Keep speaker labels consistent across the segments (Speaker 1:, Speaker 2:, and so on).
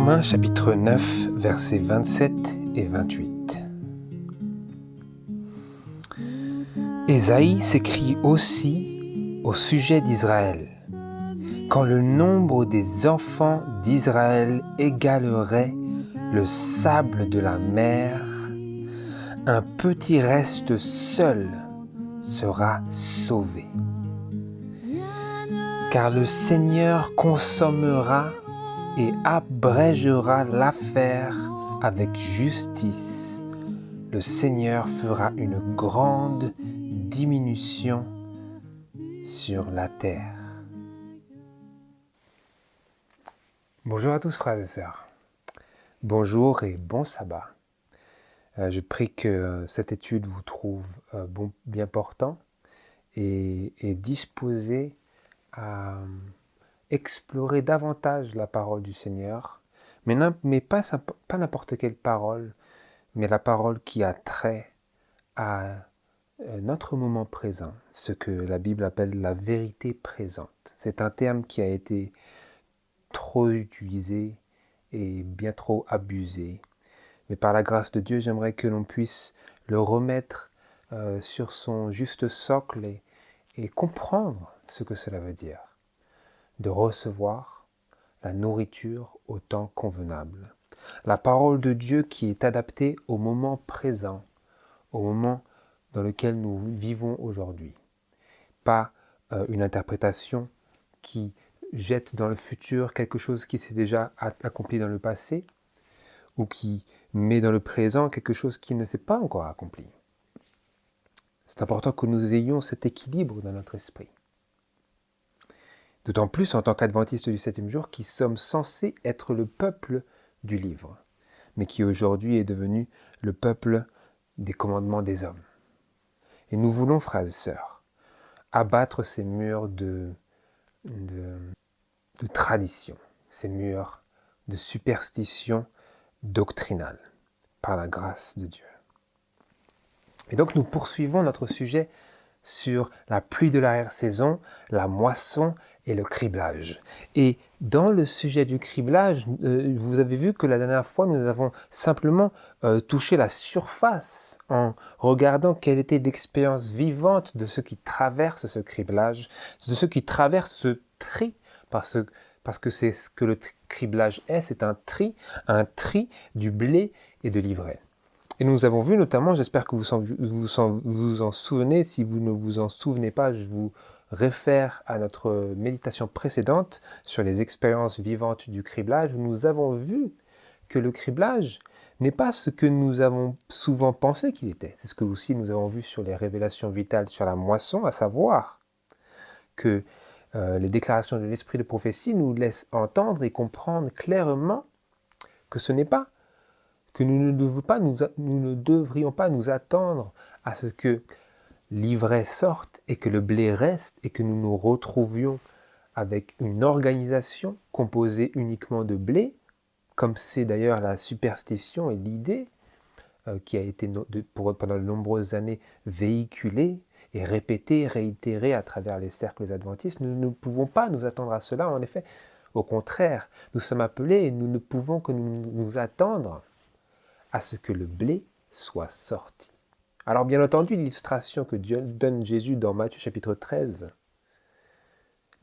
Speaker 1: Romains chapitre 9, versets 27 et 28. Ésaïe s'écrie aussi au sujet d'Israël. Quand le nombre des enfants d'Israël égalerait le sable de la mer, un petit reste seul sera sauvé. Car le Seigneur consommera et abrégera l'affaire avec justice. Le Seigneur fera une grande diminution sur la terre. Bonjour à tous frères et sœurs. Bonjour et bon sabbat. Je prie que cette étude vous trouve bien portant et disposé à explorer davantage la parole du Seigneur, mais pas n'importe quelle parole, mais la parole qui a trait à notre moment présent, ce que la Bible appelle la vérité présente. C'est un terme qui a été trop utilisé et bien trop abusé. Mais par la grâce de Dieu, j'aimerais que l'on puisse le remettre sur son juste socle et comprendre ce que cela veut dire. De recevoir la nourriture au temps convenable. La parole de Dieu qui est adaptée au moment présent, au moment dans lequel nous vivons aujourd'hui. Pas une interprétation qui jette dans le futur quelque chose qui s'est déjà accompli dans le passé, ou qui met dans le présent quelque chose qui ne s'est pas encore accompli. C'est important que nous ayons cet équilibre dans notre esprit. D'autant plus en tant qu'adventistes du 7e jour, qui sommes censés être le peuple du livre, mais qui aujourd'hui est devenu le peuple des commandements des hommes. Et nous voulons, frères et sœurs, abattre ces murs de tradition, ces murs de superstition doctrinale, par la grâce de Dieu. Et donc nous poursuivons notre sujet sur la pluie de l'arrière-saison, la moisson et le criblage. Et dans le sujet du criblage, vous avez vu que la dernière fois, nous avons simplement touché la surface en regardant quelle était l'expérience vivante de ceux qui traversent ce criblage, de ceux qui traversent ce tri, parce que c'est ce que le criblage est, c'est un tri du blé et de l'ivraie. Et nous avons vu notamment, j'espère que vous en souvenez, si vous ne vous en souvenez pas, je vous réfère à notre méditation précédente sur les expériences vivantes du criblage, où nous avons vu que le criblage n'est pas ce que nous avons souvent pensé qu'il était. C'est ce que aussi nous avons vu sur les révélations vitales sur la moisson, à savoir que les déclarations de l'esprit de prophétie nous laissent entendre et comprendre clairement que ce n'est pas que nous ne devrions pas nous attendre à ce que l'ivraie sorte et que le blé reste et que nous nous retrouvions avec une organisation composée uniquement de blé, comme c'est d'ailleurs la superstition et l'idée qui a été pendant de nombreuses années véhiculée et répétée, réitérée à travers les cercles adventistes. Nous ne pouvons pas nous attendre à cela, en effet. Au contraire, nous sommes appelés et nous ne pouvons que nous attendre à ce que le blé soit sorti. Alors bien entendu, l'illustration que Dieu donne Jésus dans Matthieu chapitre 13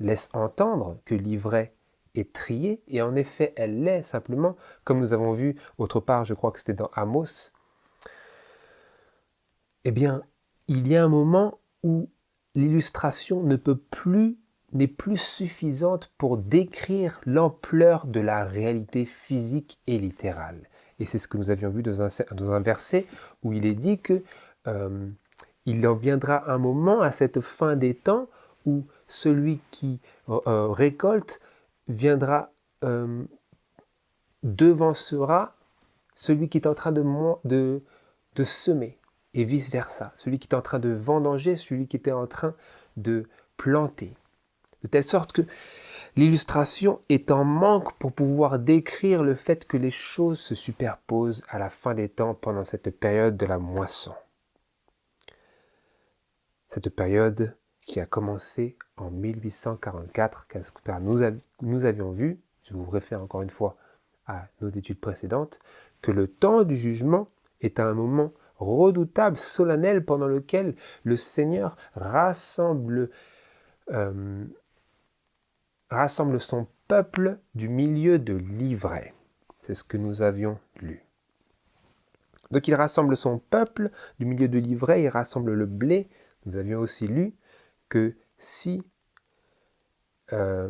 Speaker 1: laisse entendre que l'ivraie est triée, et en effet elle l'est simplement, comme nous avons vu autre part, je crois que c'était dans Amos. Eh bien, il y a un moment où l'illustration n'est plus suffisante pour décrire l'ampleur de la réalité physique et littérale. Et c'est ce que nous avions vu dans un verset où il est dit que il en viendra un moment à cette fin des temps où celui qui récolte devancera celui qui est en train de semer, et vice-versa. Celui qui est en train de vendanger, celui qui était en train de planter. De telle sorte que l'illustration est en manque pour pouvoir décrire le fait que les choses se superposent à la fin des temps pendant cette période de la moisson. Cette période qui a commencé en 1844, car nous avions vu, je vous réfère encore une fois à nos études précédentes, que le temps du jugement est un moment redoutable, solennel, pendant lequel le Seigneur rassemble son peuple du milieu de l'ivraie. C'est ce que nous avions lu. Donc il rassemble son peuple du milieu de l'ivraie, il rassemble le blé. Nous avions aussi lu que si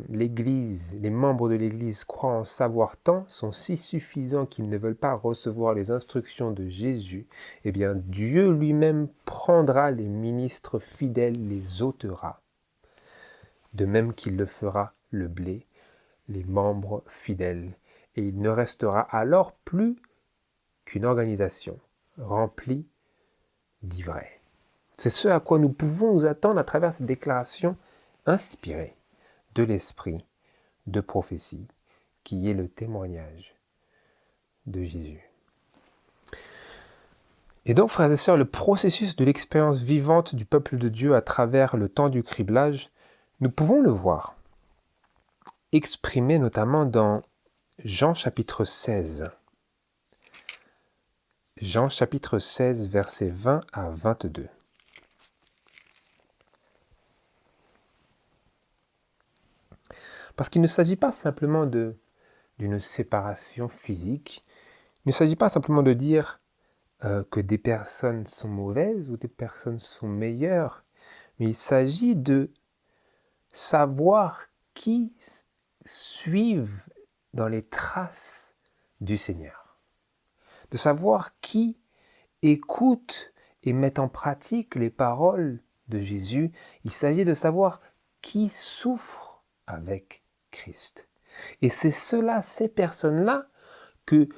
Speaker 1: l'Église, les membres de l'Église croient en savoir tant, sont si suffisants qu'ils ne veulent pas recevoir les instructions de Jésus, eh bien Dieu lui-même prendra les ministres fidèles, les ôtera, de même qu'il le fera le blé, les membres fidèles, et il ne restera alors plus qu'une organisation remplie d'ivraie. C'est ce à quoi nous pouvons nous attendre à travers cette déclaration inspirée de l'esprit de prophétie, qui est le témoignage de Jésus. Et donc, frères et sœurs, le processus de l'expérience vivante du peuple de Dieu à travers le temps du criblage, nous pouvons le voir, exprimé notamment dans Jean chapitre 16. Jean chapitre 16, versets 20 à 22. Parce qu'il ne s'agit pas simplement d'une séparation physique, il ne s'agit pas simplement de dire que des personnes sont mauvaises ou des personnes sont meilleures, mais il s'agit de savoir qui suivent dans les traces du Seigneur, de savoir qui écoute et met en pratique les paroles de Jésus. Il s'agit de savoir qui souffre avec Christ. Et c'est cela, ces personnes-là, que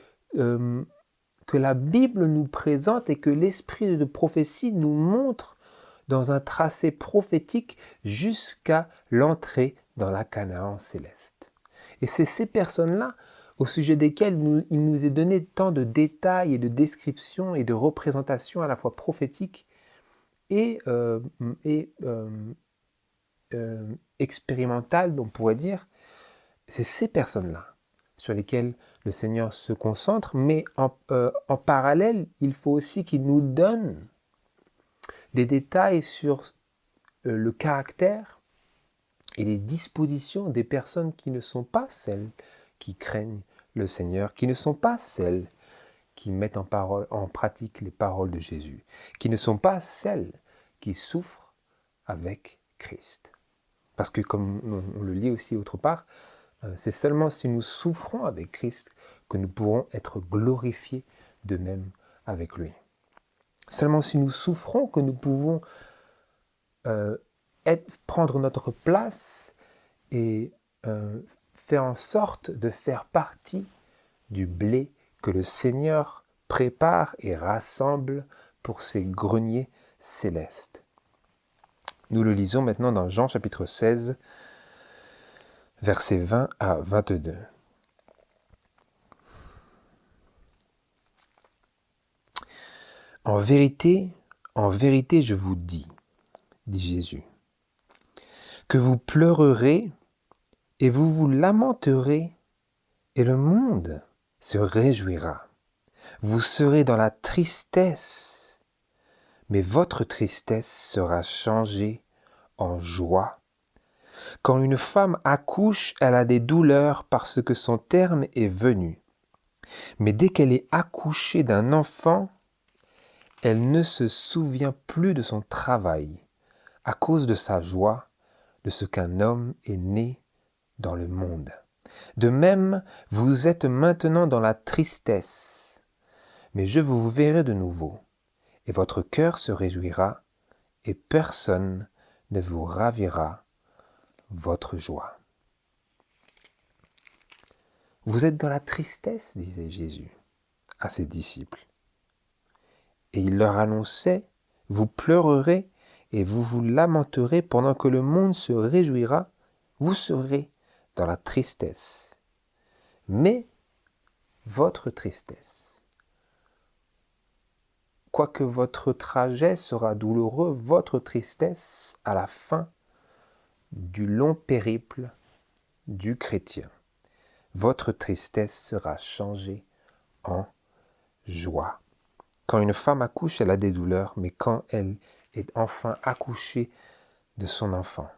Speaker 1: la Bible nous présente et que l'esprit de prophétie nous montre dans un tracé prophétique jusqu'à l'entrée dans la Canaan céleste. Et c'est ces personnes-là au sujet desquelles il nous est donné tant de détails et de descriptions et de représentations à la fois prophétiques et expérimentales, on pourrait dire. C'est ces personnes-là sur lesquelles le Seigneur se concentre, mais en parallèle, il faut aussi qu'il nous donne des détails sur le caractère et les dispositions des personnes qui ne sont pas celles qui craignent le Seigneur, qui ne sont pas celles qui mettent en pratique les paroles de Jésus, qui ne sont pas celles qui souffrent avec Christ. Parce que, comme on le lit aussi autre part, c'est seulement si nous souffrons avec Christ que nous pourrons être glorifiés de même avec lui. Seulement si nous souffrons que nous pouvons prendre notre place et faire en sorte de faire partie du blé que le Seigneur prépare et rassemble pour ses greniers célestes. Nous le lisons maintenant dans Jean chapitre 16, versets 20 à 22. En vérité, je vous dis, dit Jésus, que vous pleurerez et vous vous lamenterez, et le monde se réjouira. Vous serez dans la tristesse, mais votre tristesse sera changée en joie. Quand une femme accouche, elle a des douleurs parce que son terme est venu. Mais dès qu'elle est accouchée d'un enfant, elle ne se souvient plus de son travail à cause de sa joie, de ce qu'un homme est né dans le monde. De même, vous êtes maintenant dans la tristesse, mais je vous verrai de nouveau, et votre cœur se réjouira, et personne ne vous ravira votre joie. Vous êtes dans la tristesse, disait Jésus à ses disciples. Et il leur annonçait, vous pleurerez et vous vous lamenterez pendant que le monde se réjouira, vous serez dans la tristesse. Mais votre tristesse, quoique votre trajet sera douloureux, votre tristesse à la fin du long périple du chrétien votre tristesse sera changée en joie. Quand une femme accouche, elle a des douleurs, mais quand elle est enfin accouchée de son enfant,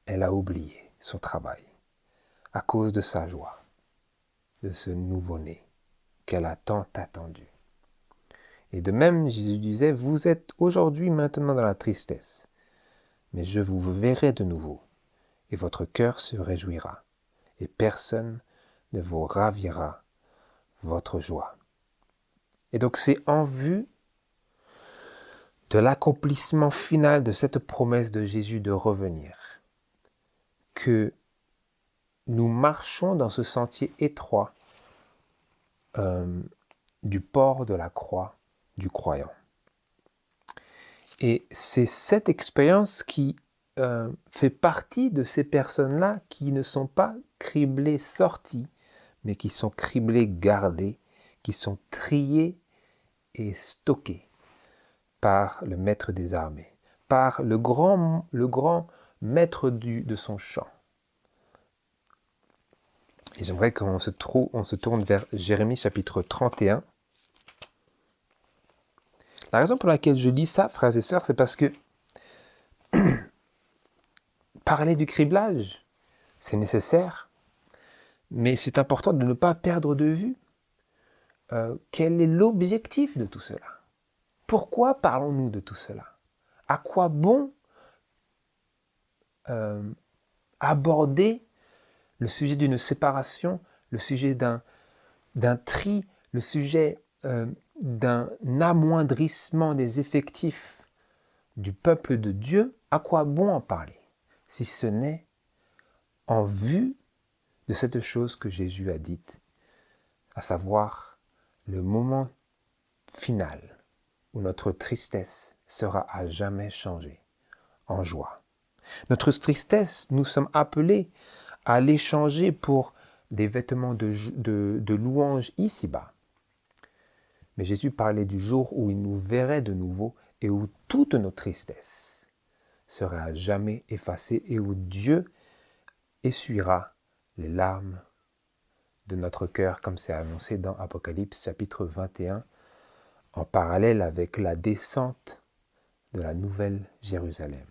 Speaker 1: elle a oublié son travail à cause de sa joie, de ce nouveau-né qu'elle a tant attendu. Et de même, Jésus disait, vous êtes aujourd'hui maintenant dans la tristesse, mais je vous verrai de nouveau, et votre cœur se réjouira, et personne ne vous ravira votre joie. Et donc c'est en vue de l'accomplissement final de cette promesse de Jésus de revenir que nous marchons dans ce sentier étroit du port de la croix du croyant. Et c'est cette expérience qui fait partie de ces personnes-là qui ne sont pas criblées sorties, mais qui sont criblées gardées, qui sont triées et stockées par le maître des armées, par le grand maître de son chant. Et j'aimerais qu'on se tourne vers Jérémie chapitre 31. La raison pour laquelle je lis ça, frères et sœurs, c'est parce que parler du criblage, c'est nécessaire, mais c'est important de ne pas perdre de vue quel est l'objectif de tout cela. Pourquoi parlons-nous de tout cela? À quoi bon aborder le sujet d'une séparation, le sujet d'un tri, le sujet d'un amoindrissement des effectifs du peuple de Dieu? À quoi bon en parler, si ce n'est en vue de cette chose que Jésus a dite, à savoir le moment final où notre tristesse sera à jamais changée en joie. Notre tristesse, nous sommes appelés à l'échanger pour des vêtements de louange ici-bas. Mais Jésus parlait du jour où il nous verrait de nouveau et où toute nos tristesses seraient à jamais effacées et où Dieu essuiera les larmes de notre cœur, comme c'est annoncé dans Apocalypse chapitre 21, en parallèle avec la descente de la nouvelle Jérusalem.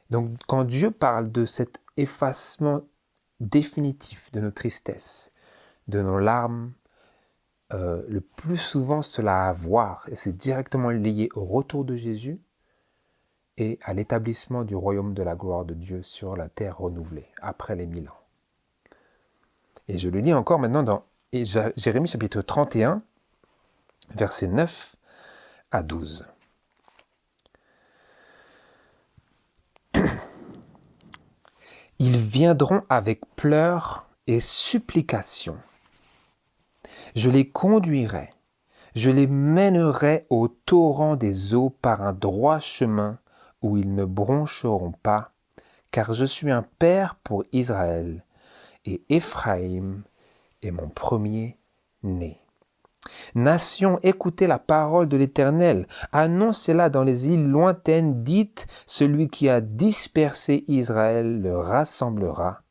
Speaker 1: Donc quand Dieu parle de cet effacement définitif de nos tristesses, de nos larmes, le plus souvent cela a à voir, et c'est directement lié au retour de Jésus et à l'établissement du royaume de la gloire de Dieu sur la terre renouvelée, après les 1000 ans. Et je le lis encore maintenant dans Jérémie chapitre 31, versets 9 à 12. Ils viendront avec pleurs et supplications. Je les conduirai, je les mènerai au torrent des eaux par un droit chemin où ils ne broncheront pas, car je suis un père pour Israël, et Éphraïm est mon premier-né. Nations, écoutez la parole de l'Éternel, annoncez-la dans les îles lointaines, dites, celui qui a dispersé Israël le rassemblera,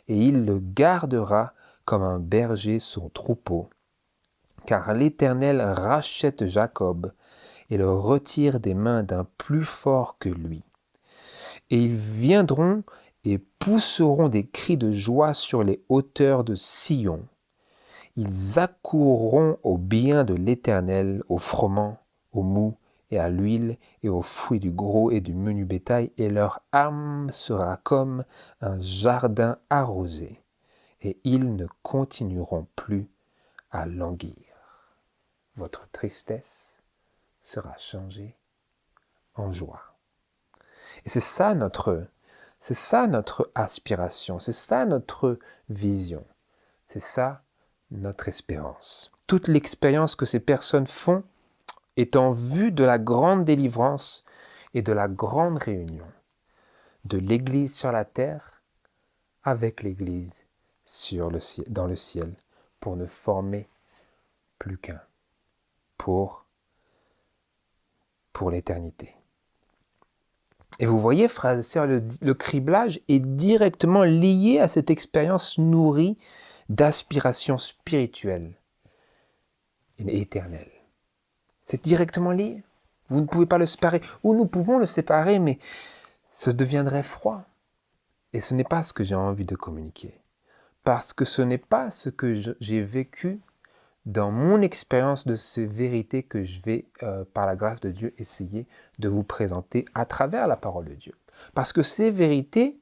Speaker 1: et il le gardera comme un berger son troupeau. Car l'Éternel rachète Jacob et le retire des mains d'un plus fort que lui. Et ils viendront et pousseront des cris de joie sur les hauteurs de Sion. Ils accourront au bien de l'Éternel, au froment, au mou et à l'huile et aux fruits du gros et du menu bétail, et leur âme sera comme un jardin arrosé, et ils ne continueront plus à languir. Votre tristesse sera changée en joie. Et c'est ça notre aspiration, c'est ça notre vision, c'est ça notre espérance. Toute l'expérience que ces personnes font est en vue de la grande délivrance et de la grande réunion de l'Église sur la terre avec l'Église dans le ciel pour ne former plus qu'un pour l'éternité. Et vous voyez, frères et sœurs, le criblage est directement lié à cette expérience nourrie d'aspiration spirituelle et éternelle. C'est directement lié. Vous ne pouvez pas le séparer. Ou nous pouvons le séparer, mais ce deviendrait froid. Et ce n'est pas ce que j'ai envie de communiquer. Parce que ce n'est pas ce que j'ai vécu dans mon expérience de ces vérités que je vais, par la grâce de Dieu, essayer de vous présenter à travers la parole de Dieu. Parce que ces vérités,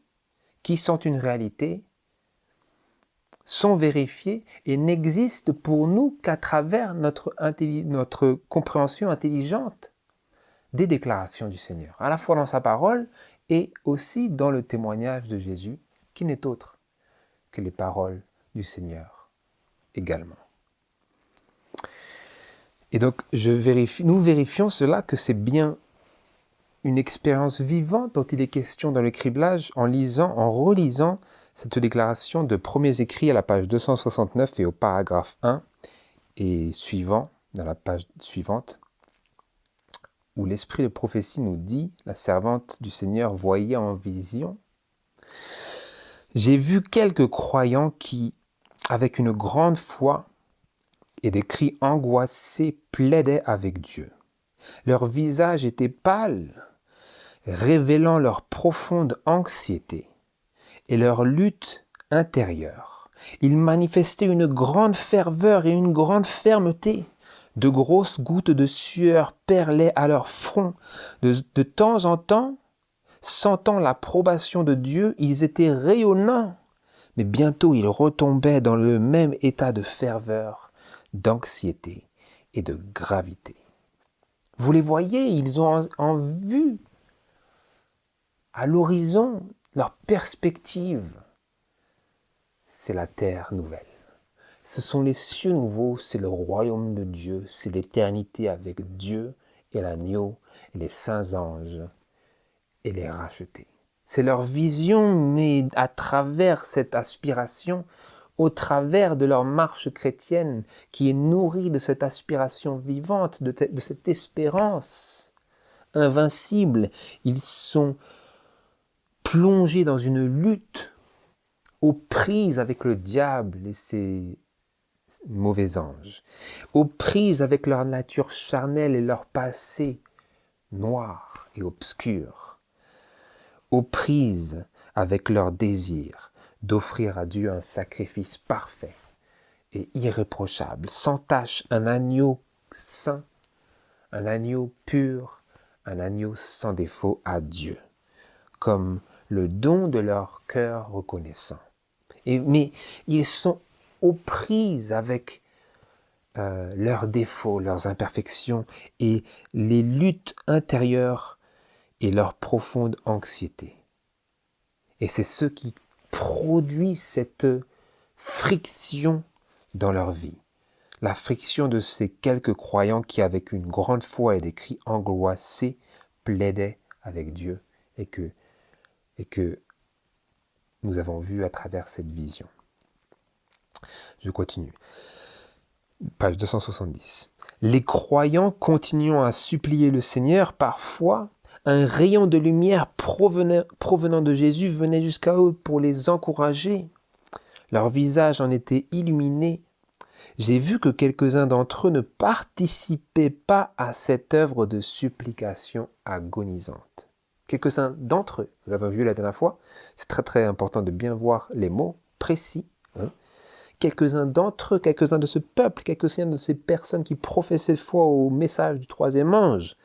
Speaker 1: qui sont une réalité, sont vérifiées et n'existent pour nous qu'à travers notre compréhension intelligente des déclarations du Seigneur, à la fois dans sa parole et aussi dans le témoignage de Jésus, qui n'est autre que les paroles du Seigneur également. Et donc, nous vérifions cela, que c'est bien une expérience vivante dont il est question dans le criblage en relisant cette déclaration de premiers écrits à la page 269 et au paragraphe 1 et suivant, dans la page suivante, où l'esprit de prophétie nous dit, la servante du Seigneur voyait en vision. J'ai vu quelques croyants qui, avec une grande foi et des cris angoissés, plaidaient avec Dieu. Leur visage était pâle, révélant leur profonde anxiété et leur lutte intérieure. Ils manifestaient une grande ferveur et une grande fermeté. De grosses gouttes de sueur perlaient à leur front. De temps en temps, sentant l'approbation de Dieu, ils étaient rayonnants. Mais bientôt, ils retombaient dans le même état de ferveur, d'anxiété et de gravité. Vous les voyez, ils ont en vue, à l'horizon, leur perspective. C'est la terre nouvelle. Ce sont les cieux nouveaux, c'est le royaume de Dieu, c'est l'éternité avec Dieu et l'agneau et les saints anges et les rachetés. C'est leur vision, mais à travers cette aspiration, au travers de leur marche chrétienne qui est nourrie de cette aspiration vivante, de cette espérance invincible, ils sont plongés dans une lutte aux prises avec le diable et ses mauvais anges, aux prises avec leur nature charnelle et leur passé noir et obscur, aux prises avec leur désir d'offrir à Dieu un sacrifice parfait et irréprochable, sans tache, un agneau saint, un agneau pur, un agneau sans défaut à Dieu, comme le don de leur cœur reconnaissant. Mais ils sont aux prises avec leurs défauts, leurs imperfections et les luttes intérieures et leur profonde anxiété. Et c'est ce qui produit cette friction dans leur vie. La friction de ces quelques croyants qui, avec une grande foi et des cris angoissés, plaidaient avec Dieu et que nous avons vu à travers cette vision. Je continue. Page 270. Les croyants continuant à supplier le Seigneur, parfois, un rayon de lumière provenant de Jésus venait jusqu'à eux pour les encourager. Leur visage en était illuminé. J'ai vu que quelques-uns d'entre eux ne participaient pas à cette œuvre de supplication agonisante. Quelques-uns d'entre eux, vous avez vu la dernière fois, c'est très très important de bien voir les mots précis. Quelques-uns d'entre eux, quelques-uns de ce peuple, quelques-uns de ces personnes qui professaient foi au message du troisième ange,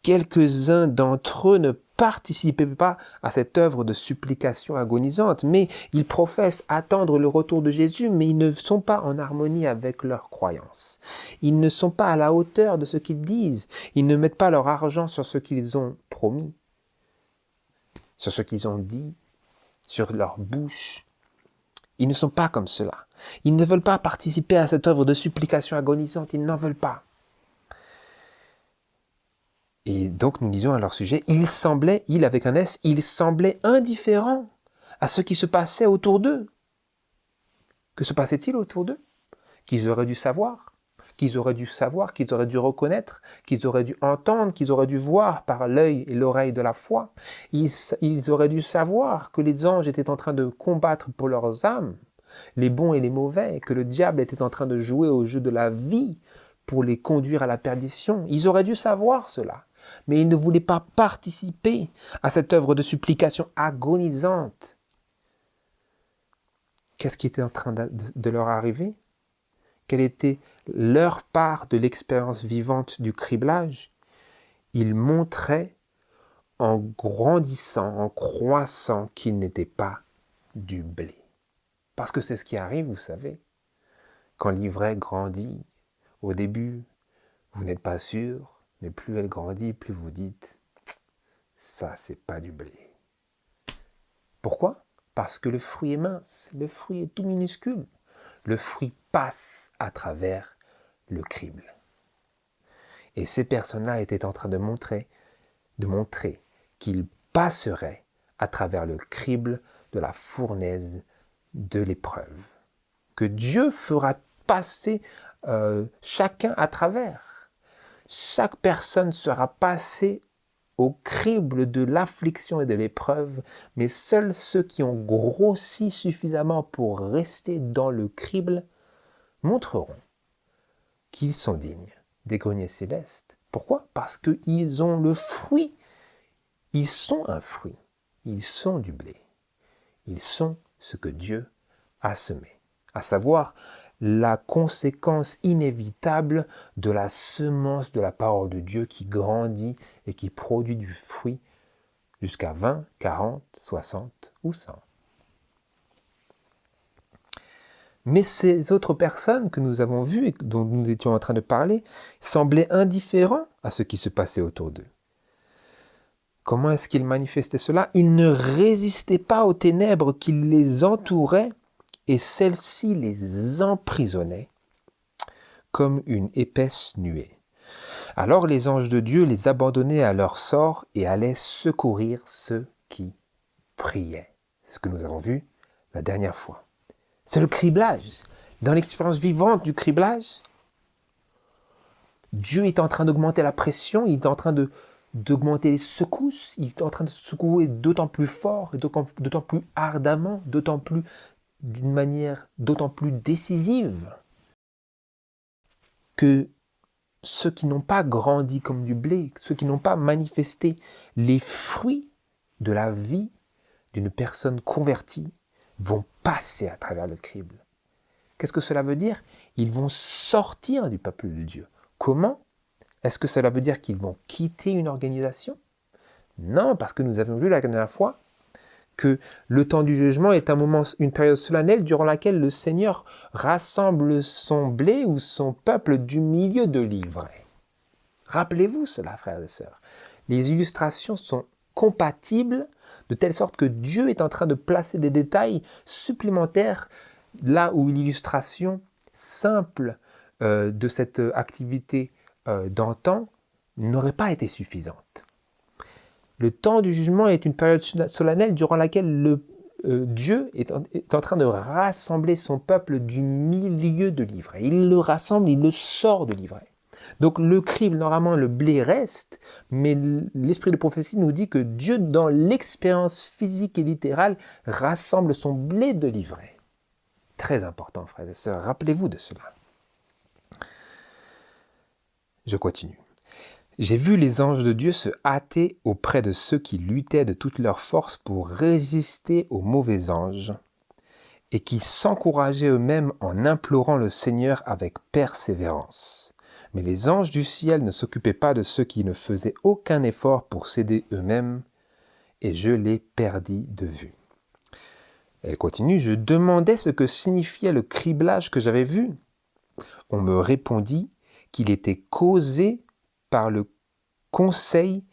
Speaker 1: quelques-uns d'entre eux ne participaient pas à cette œuvre de supplication agonisante, mais ils professent attendre le retour de Jésus, mais ils ne sont pas en harmonie avec leurs croyances. Ils ne sont pas à la hauteur de ce qu'ils disent. Ils ne mettent pas leur argent sur ce qu'ils ont promis, sur ce qu'ils ont dit, sur leur bouche. Ils ne sont pas comme cela. Ils ne veulent pas participer à cette œuvre de supplication agonisante. Ils n'en veulent pas. Et donc nous disions à leur sujet, il avec un S, ils semblaient indifférents à ce qui se passait autour d'eux. Que se passait-il autour d'eux? Qu'ils auraient dû savoir. qu'ils auraient dû savoir, qu'ils auraient dû reconnaître, qu'ils auraient dû entendre, qu'ils auraient dû voir par l'œil et l'oreille de la foi. Ils auraient dû savoir que les anges étaient en train de combattre pour leurs âmes, les bons et les mauvais, que le diable était en train de jouer au jeu de la vie pour les conduire à la perdition. Ils auraient dû savoir cela, mais ils ne voulaient pas participer à cette œuvre de supplication agonisante. Qu'est-ce qui était en train de leur arriver? Quelle était leur part de l'expérience vivante du criblage? Ils montraient en grandissant, en croissant, qu'ils n'étaient pas du blé. Parce que c'est ce qui arrive, vous savez. Quand l'ivraie grandit, au début, vous n'êtes pas sûr, mais plus elle grandit, plus vous dites « ça, c'est pas du blé ». Pourquoi? Parce que le fruit est mince, le fruit est tout minuscule. Le fruit passe à travers le crible. Et ces personnes-là étaient en train de montrer qu'ils passeraient à travers le crible de la fournaise de l'épreuve. Que Dieu fera passer chacun à travers. Chaque personne sera passée au crible de l'affliction et de l'épreuve, mais seuls ceux qui ont grossi suffisamment pour rester dans le crible montreront qu'ils sont dignes des greniers célestes. Pourquoi? Parce qu'ils ont le fruit. Ils sont un fruit. Ils sont du blé. Ils sont ce que Dieu a semé, à savoir la conséquence inévitable de la semence de la parole de Dieu qui grandit et qui produit du fruit jusqu'à 20, 40, 60 ou 100. Mais ces autres personnes que nous avons vues et dont nous étions en train de parler semblaient indifférents à ce qui se passait autour d'eux. Comment est-ce qu'ils manifestaient cela? Ils ne résistaient pas aux ténèbres qui les entouraient et celles-ci les emprisonnaient comme une épaisse nuée. Alors les anges de Dieu les abandonnaient à leur sort et allaient secourir ceux qui priaient. C'est ce que nous avons vu la dernière fois. C'est le criblage. Dans l'expérience vivante du criblage, Dieu est en train d'augmenter la pression, il est en train d'augmenter les secousses, il est en train de secouer d'autant plus fort, et d'autant plus ardemment, d'une manière d'autant plus décisive que ceux qui n'ont pas grandi comme du blé, ceux qui n'ont pas manifesté les fruits de la vie d'une personne convertie, vont passer à travers le crible. Qu'est-ce que cela veut dire? Ils vont sortir du peuple de Dieu. Comment? Est-ce que cela veut dire qu'ils vont quitter une organisation? Non, parce que nous avons vu la dernière fois que le temps du jugement est une période solennelle durant laquelle le Seigneur rassemble son blé ou son peuple du milieu de l'ivraie. Rappelez-vous cela, frères et sœurs. Les illustrations sont compatibles de telle sorte que Dieu est en train de placer des détails supplémentaires là où l'illustration simple de cette activité d'antan n'aurait pas été suffisante. Le temps du jugement est une période solennelle durant laquelle Dieu est en train de rassembler son peuple du milieu de l'ivraie. Il le rassemble, il le sort de l'ivraie. Donc le crible, normalement, le blé reste, mais l'esprit de prophétie nous dit que Dieu, dans l'expérience physique et littérale, rassemble son blé de l'ivraie. Très important, frères et sœurs, rappelez-vous de cela. Je continue. J'ai vu les anges de Dieu se hâter auprès de ceux qui luttaient de toute leur force pour résister aux mauvais anges et qui s'encourageaient eux-mêmes en implorant le Seigneur avec persévérance. Mais les anges du ciel ne s'occupaient pas de ceux qui ne faisaient aucun effort pour s'aider eux-mêmes et je les perdis de vue. Elle continue, je demandais ce que signifiait le criblage que j'avais vu. On me répondit qu'il était causé par le conseil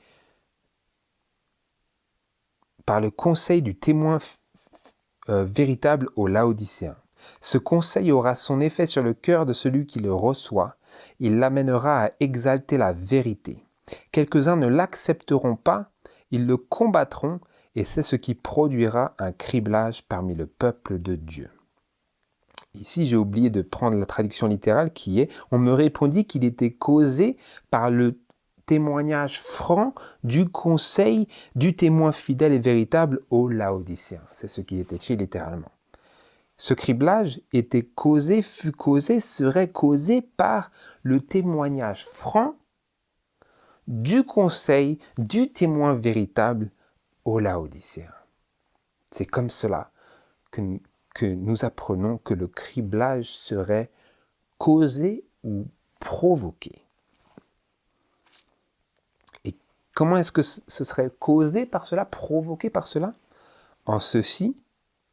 Speaker 1: du témoin véritable aux Laodicéens. Ce conseil aura son effet sur le cœur de celui qui le reçoit. Il l'amènera à exalter la vérité. Quelques-uns ne l'accepteront pas, ils le combattront, et c'est ce qui produira un criblage parmi le peuple de Dieu. Ici, j'ai oublié de prendre la traduction littérale qui est « On me répondit qu'il était causé par le témoignage franc du conseil du témoin fidèle et véritable aux Laodicéens. » C'est ce qui est écrit littéralement. Ce criblage serait causé par le témoignage franc du conseil du témoin véritable aux Laodicéens. C'est comme cela que nous apprenons que le criblage serait causé ou provoqué. Et comment est-ce que ce serait causé par cela, provoqué par cela? En ceci,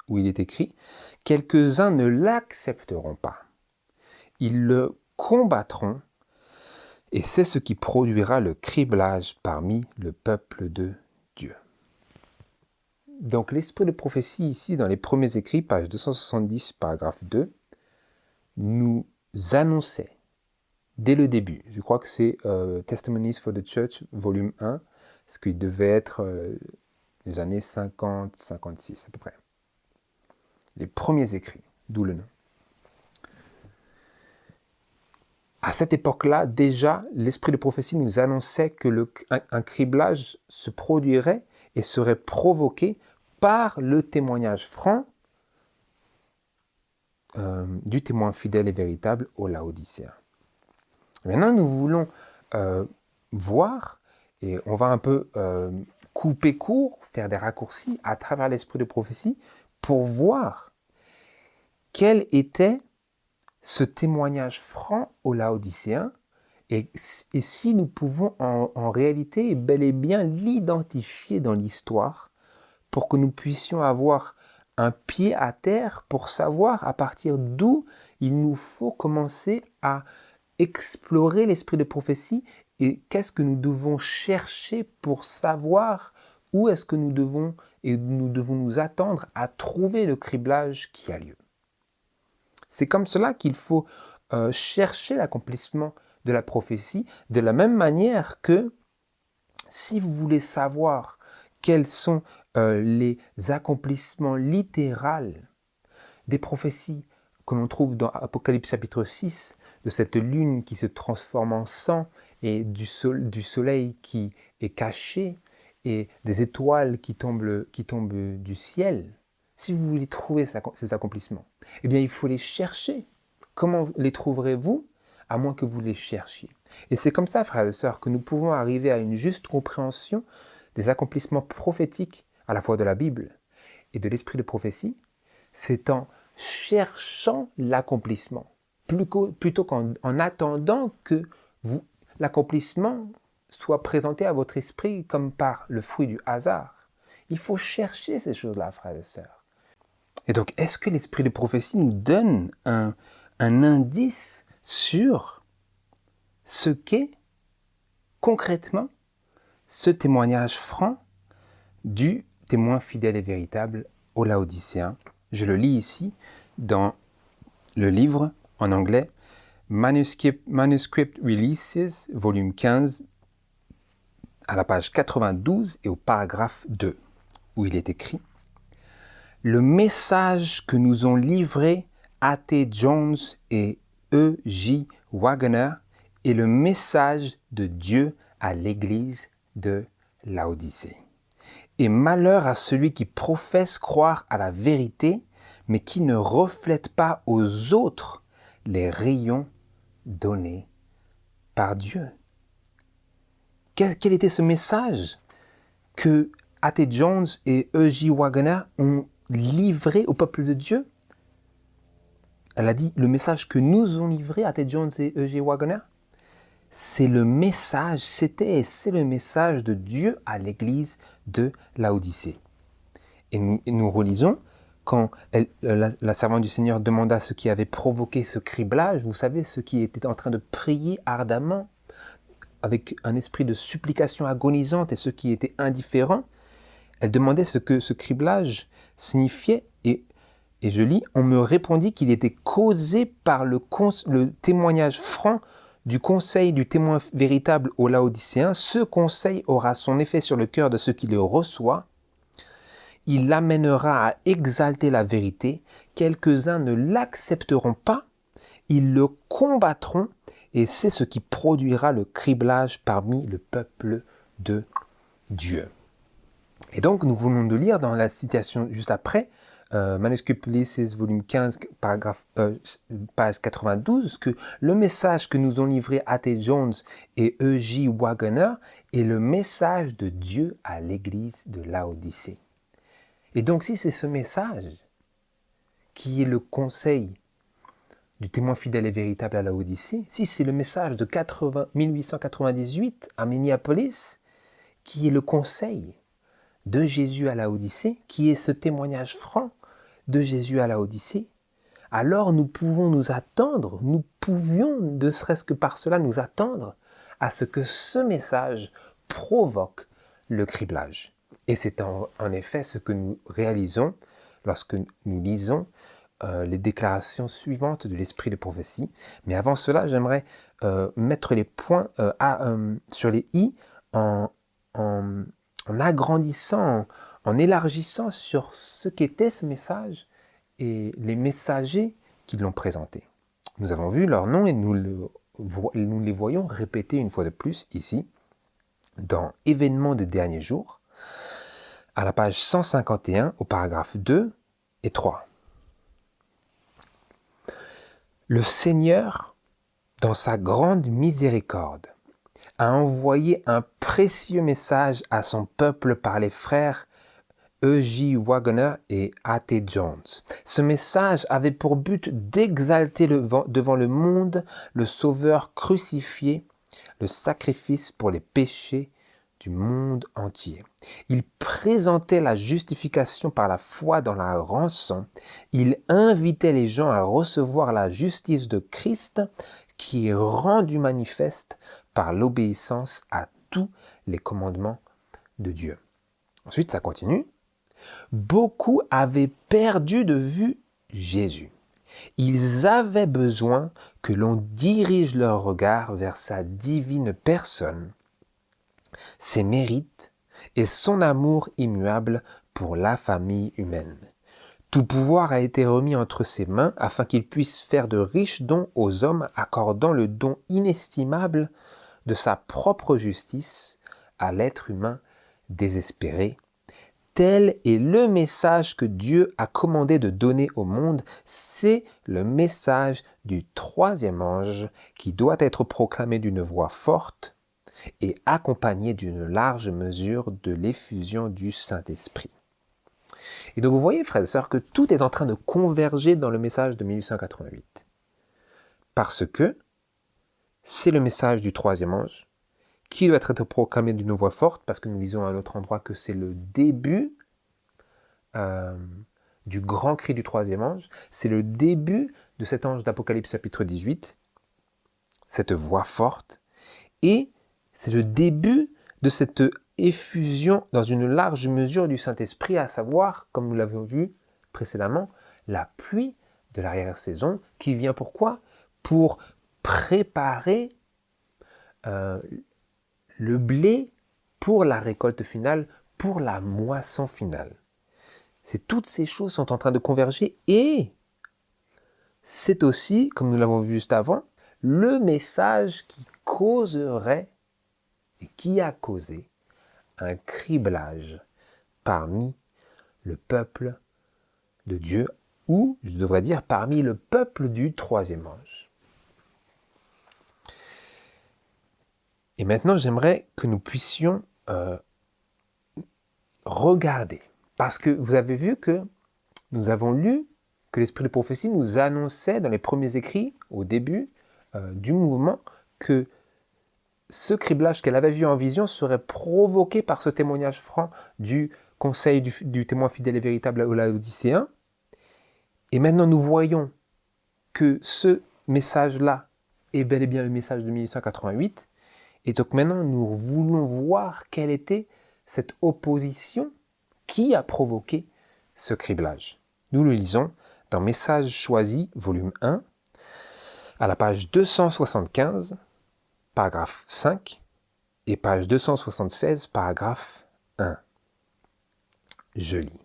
Speaker 1: où il est écrit, quelques-uns ne l'accepteront pas. Ils le combattront, et c'est ce qui produira le criblage parmi le peuple de Dieu. Donc l'esprit de prophétie ici, dans les premiers écrits, page 270, paragraphe 2, nous annonçait, dès le début, je crois que c'est Testimonies for the Church, volume 1, ce qui devait être les années 50-56 à peu près. Les premiers écrits, d'où le nom. À cette époque-là, déjà, l'esprit de prophétie nous annonçait que un criblage se produirait et serait provoqué par le témoignage franc du témoin fidèle et véritable aux Laodicéens. Maintenant, nous voulons voir, et on va un peu couper court, faire des raccourcis à travers l'esprit de prophétie pour voir quel était ce témoignage franc aux Laodicéens et si nous pouvons en réalité bel et bien l'identifier dans l'histoire pour que nous puissions avoir un pied à terre pour savoir à partir d'où il nous faut commencer à explorer l'esprit de prophétie et qu'est-ce que nous devons chercher pour savoir où est-ce que nous devons nous attendre à trouver le criblage qui a lieu. C'est comme cela qu'il faut chercher l'accomplissement de la prophétie, de la même manière que si vous voulez savoir quels sont les accomplissements littéraux des prophéties que l'on trouve dans Apocalypse chapitre 6, de cette lune qui se transforme en sang et du soleil qui est caché et des étoiles qui tombent du ciel. Si vous voulez trouver ces accomplissements, eh bien il faut les chercher. Comment les trouverez-vous? À moins que vous les cherchiez. Et c'est comme ça, frères et sœurs, que nous pouvons arriver à une juste compréhension des accomplissements prophétiques à la fois de la Bible et de l'esprit de prophétie. C'est en cherchant l'accomplissement, plutôt qu'en attendant que l'accomplissement soit présenté à votre esprit comme par le fruit du hasard. Il faut chercher ces choses-là, frères et sœurs. Et donc, est-ce que l'esprit de prophétie nous donne un indice sur ce qu'est concrètement ce témoignage franc du témoin fidèle et véritable aux Laodicéens? Je le lis ici dans le livre en anglais Manuscript Releases, volume 15, à la page 92 et au paragraphe 2, où il est écrit « Le message que nous ont livré A.T. Jones et E.J. Waggoner est le message de Dieu à l'Église de Laodicée. Et malheur à celui qui professe croire à la vérité, mais qui ne reflète pas aux autres les rayons donnés par Dieu. » Quel était ce message que A.T. Jones et E.J. Waggoner ont livré au peuple de Dieu? Elle a dit, le message que nous ont livré A.T. Jones et E.J. Waggoner, c'est le message, c'était et c'est le message de Dieu à l'église de Laodicée. Et nous relisons, quand la servante du Seigneur demanda ce qui avait provoqué ce criblage, vous savez, ceux qui étaient en train de prier ardemment, avec un esprit de supplication agonisante et ceux qui étaient indifférents, elle demandait ce que ce criblage signifiait et je lis, on me répondit qu'il était causé par le témoignage franc du conseil du témoin véritable aux Laodicéens. Ce conseil aura son effet sur le cœur de ceux qui le reçoivent. il l'amènera à exalter la vérité. Quelques-uns ne l'accepteront pas, ils le combattront, et c'est ce qui produira le criblage parmi le peuple de Dieu. Et donc, nous venons de lire dans la citation juste après, Manuscrit Ulysses, volume 15, page 92, que le message que nous ont livré A.T. Jones et E.J. Waggoner est le message de Dieu à l'église de Laodicée. Et donc, si c'est ce message qui est le conseil du témoin fidèle et véritable à Laodicée, si c'est le message de 1898 à Minneapolis, qui est le conseil de Jésus à Laodicée, qui est ce témoignage franc de Jésus à Laodicée, alors nous pouvions, ne serait-ce que par cela, nous attendre à ce que ce message provoque le criblage. Et c'est en effet ce que nous réalisons lorsque nous lisons les déclarations suivantes de l'esprit de prophétie. Mais avant cela, j'aimerais mettre les points sur les i en agrandissant, en élargissant sur ce qu'était ce message et les messagers qui l'ont présenté. Nous avons vu leur nom et nous les voyons répétés une fois de plus ici, dans Événements des derniers jours, à la page 151, au paragraphe 2 et 3. Le Seigneur, dans sa grande miséricorde, a envoyé un précieux message à son peuple par les frères E.J. Waggoner et A.T. Jones. Ce message avait pour but d'exalter devant le monde le Sauveur crucifié, le sacrifice pour les péchés du monde entier. Il présentait la justification par la foi dans la rançon. Il invitait les gens à recevoir la justice de Christ qui est rendue manifeste par l'obéissance à tous les commandements de Dieu. Ensuite, ça continue. Beaucoup avaient perdu de vue Jésus. Ils avaient besoin que l'on dirige leur regard vers sa divine personne, ses mérites et son amour immuable pour la famille humaine. Tout pouvoir a été remis entre ses mains afin qu'il puisse faire de riches dons aux hommes, accordant le don inestimable de sa propre justice à l'être humain désespéré. Tel est le message que Dieu a commandé de donner au monde. C'est le message du troisième ange qui doit être proclamé d'une voix forte et accompagné d'une large mesure de l'effusion du Saint-Esprit. Et donc vous voyez, frères et sœurs, que tout est en train de converger dans le message de 1888. Parce que c'est le message du troisième ange qui doit être proclamé d'une voix forte, parce que nous lisons à un autre endroit que c'est le début du grand cri du troisième ange. C'est le début de cet ange d'Apocalypse chapitre 18, cette voix forte, et c'est le début de cette effusion dans une large mesure du Saint-Esprit, à savoir, comme nous l'avons vu précédemment, la pluie de l'arrière-saison qui vient pourquoi ? Pour préparer le blé pour la récolte finale, pour la moisson finale. Toutes ces choses sont en train de converger et c'est aussi, comme nous l'avons vu juste avant, le message qui causerait et qui a causé un criblage parmi le peuple de Dieu, ou je devrais dire parmi le peuple du troisième ange. Et maintenant, j'aimerais que nous puissions regarder. Parce que vous avez vu que nous avons lu que l'esprit de prophétie nous annonçait dans les premiers écrits, au début du mouvement, que ce criblage qu'elle avait vu en vision serait provoqué par ce témoignage franc du conseil du témoin fidèle et véritable aux Laodicéens. Et maintenant, nous voyons que ce message-là est bel et bien le message de 1888. Et donc maintenant, nous voulons voir quelle était cette opposition qui a provoqué ce criblage. Nous le lisons dans Messages choisis, volume 1, à la page 275, paragraphe 5, et page 276, paragraphe 1. Je lis.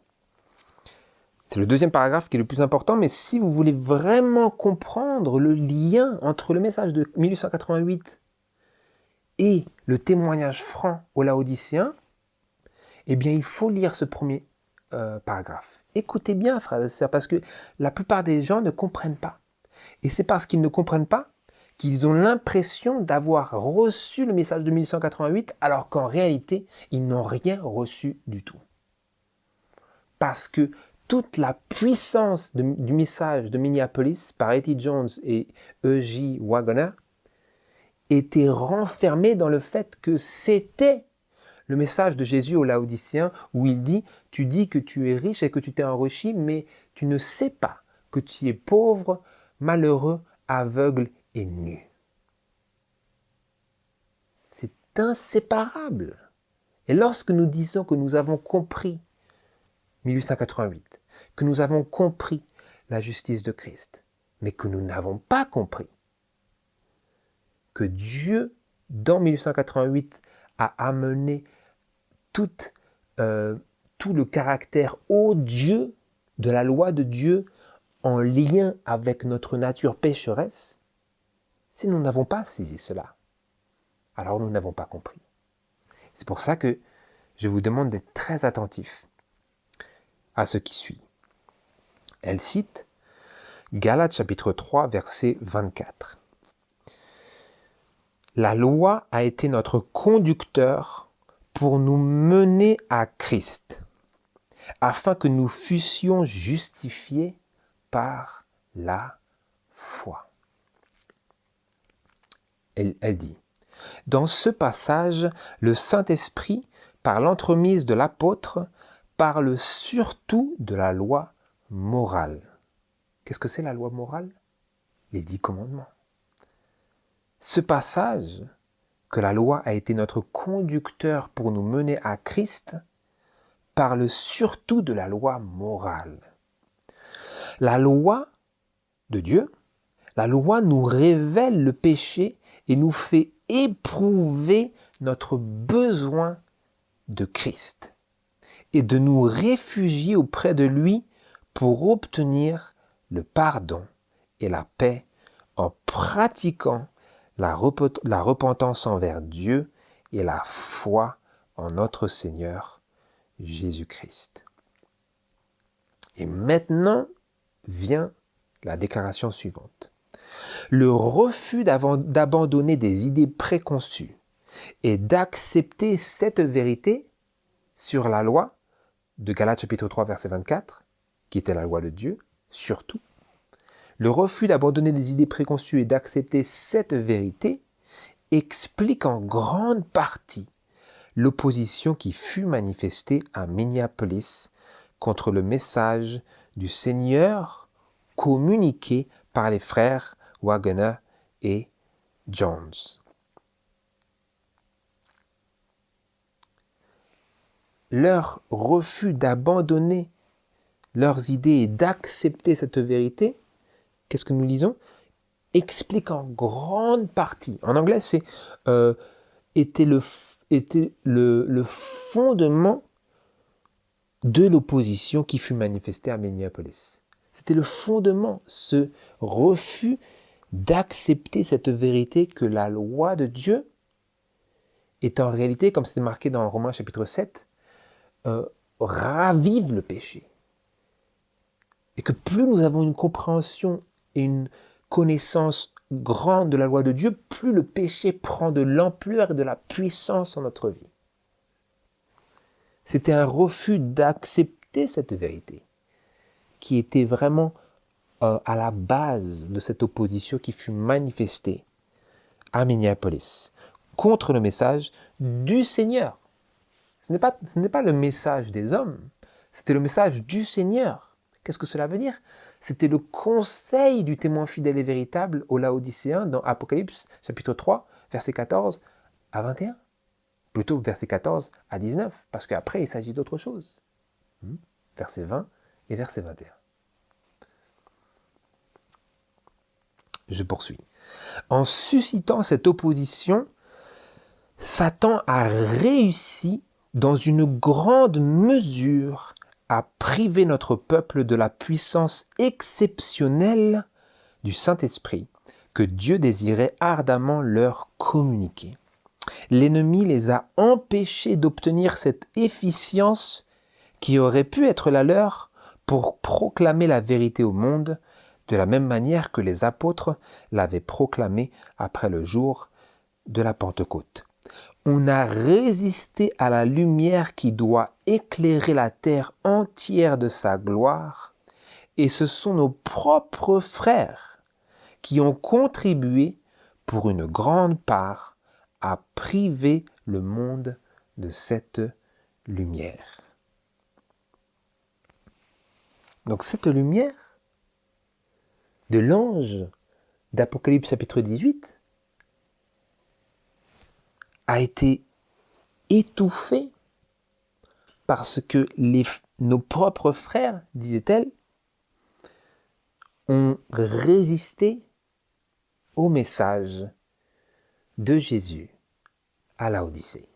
Speaker 1: C'est le deuxième paragraphe qui est le plus important, mais si vous voulez vraiment comprendre le lien entre le message de 1888 et le témoignage franc aux Laodicéens, eh bien, il faut lire ce premier paragraphe. Écoutez bien, frères et sœurs, parce que la plupart des gens ne comprennent pas. Et c'est parce qu'ils ne comprennent pas qu'ils ont l'impression d'avoir reçu le message de 1888, alors qu'en réalité, ils n'ont rien reçu du tout. Parce que toute la puissance du message de Minneapolis par E.T. Jones et E.J. Waggoner était renfermée dans le fait que c'était le message de Jésus aux Laodicéens où il dit « Tu dis que tu es riche et que tu t'es enrichi, mais tu ne sais pas que tu es pauvre, malheureux, aveugle et nu. » C'est inséparable. Et lorsque nous disons que nous avons compris 1888, que nous avons compris la justice de Christ, mais que nous n'avons pas compris que Dieu, dans 1888, a amené tout le caractère odieux de la loi de Dieu en lien avec notre nature pécheresse, si nous n'avons pas saisi cela, alors nous n'avons pas compris. C'est pour ça que je vous demande d'être très attentifs à ce qui suit. Elle cite Galates chapitre 3, verset 24. La loi a été notre conducteur pour nous mener à Christ, afin que nous fussions justifiés par la foi. Elle dit, dans ce passage, le Saint-Esprit, par l'entremise de l'apôtre, parle surtout de la loi morale. Qu'est-ce que c'est la loi morale? Les 10 commandements. Ce passage, que la loi a été notre conducteur pour nous mener à Christ, parle surtout de la loi morale. La loi de Dieu, la loi nous révèle le péché et nous fait éprouver notre besoin de Christ et de nous réfugier auprès de lui pour obtenir le pardon et la paix en pratiquant la repentance envers Dieu et la foi en notre Seigneur Jésus-Christ. Et maintenant vient la déclaration suivante. Le refus d'abandonner des idées préconçues et d'accepter cette vérité sur la loi de Galates chapitre 3 verset 24, qui était la loi de Dieu, surtout. Le refus d'abandonner des idées préconçues et d'accepter cette vérité explique en grande partie l'opposition qui fut manifestée à Minneapolis contre le message du Seigneur communiqué par les frères Waggoner et Jones. Leur refus d'abandonner leurs idées et d'accepter cette vérité, qu'est-ce que nous lisons? Explique en grande partie. En anglais, c'est était le fondement de l'opposition qui fut manifestée à Minneapolis. C'était le fondement, ce refus d'accepter cette vérité que la loi de Dieu est en réalité, comme c'est marqué dans Romains chapitre 7, ravive le péché. Et que plus nous avons une compréhension et une connaissance grande de la loi de Dieu, plus le péché prend de l'ampleur et de la puissance en notre vie. C'était un refus d'accepter cette vérité qui était vraiment à la base de cette opposition qui fut manifestée à Minneapolis contre le message du Seigneur. Ce n'est pas le message des hommes, c'était le message du Seigneur. Qu'est-ce que cela veut dire? C'était le conseil du témoin fidèle et véritable aux Laodicéens dans Apocalypse chapitre 3, verset 14 à 21. Plutôt verset 14 à 19, parce qu'après il s'agit d'autre chose. Verset 20 et verset 21. Je poursuis. En suscitant cette opposition, Satan a réussi dans une grande mesure a privé notre peuple de la puissance exceptionnelle du Saint-Esprit que Dieu désirait ardemment leur communiquer. L'ennemi les a empêchés d'obtenir cette efficience qui aurait pu être la leur pour proclamer la vérité au monde, de la même manière que les apôtres l'avaient proclamé après le jour de la Pentecôte. On a résisté à la lumière qui doit éclairer la terre entière de sa gloire, et ce sont nos propres frères qui ont contribué pour une grande part à priver le monde de cette lumière. Donc cette lumière de l'ange d'Apocalypse chapitre 18 a été étouffée parce que nos propres frères, disait-elle, ont résisté au message de Jésus à la Odyssée.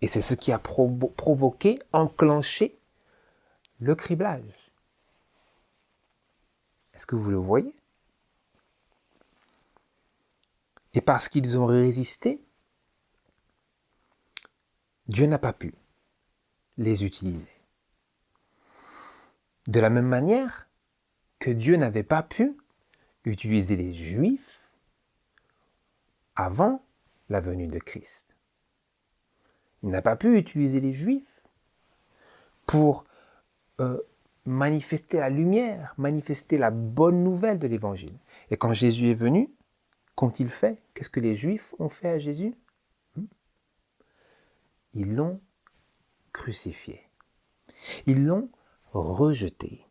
Speaker 1: Et c'est ce qui a provoqué, enclenché le criblage. Est-ce que vous le voyez? Et parce qu'ils ont résisté, Dieu n'a pas pu les utiliser. De la même manière que Dieu n'avait pas pu utiliser les Juifs avant la venue de Christ. Il n'a pas pu utiliser les Juifs pour manifester la lumière, manifester la bonne nouvelle de l'Évangile. Et quand Jésus est venu, qu'ont-ils fait? Qu'est-ce que les Juifs ont fait à Jésus? Ils l'ont crucifié. Ils l'ont rejeté.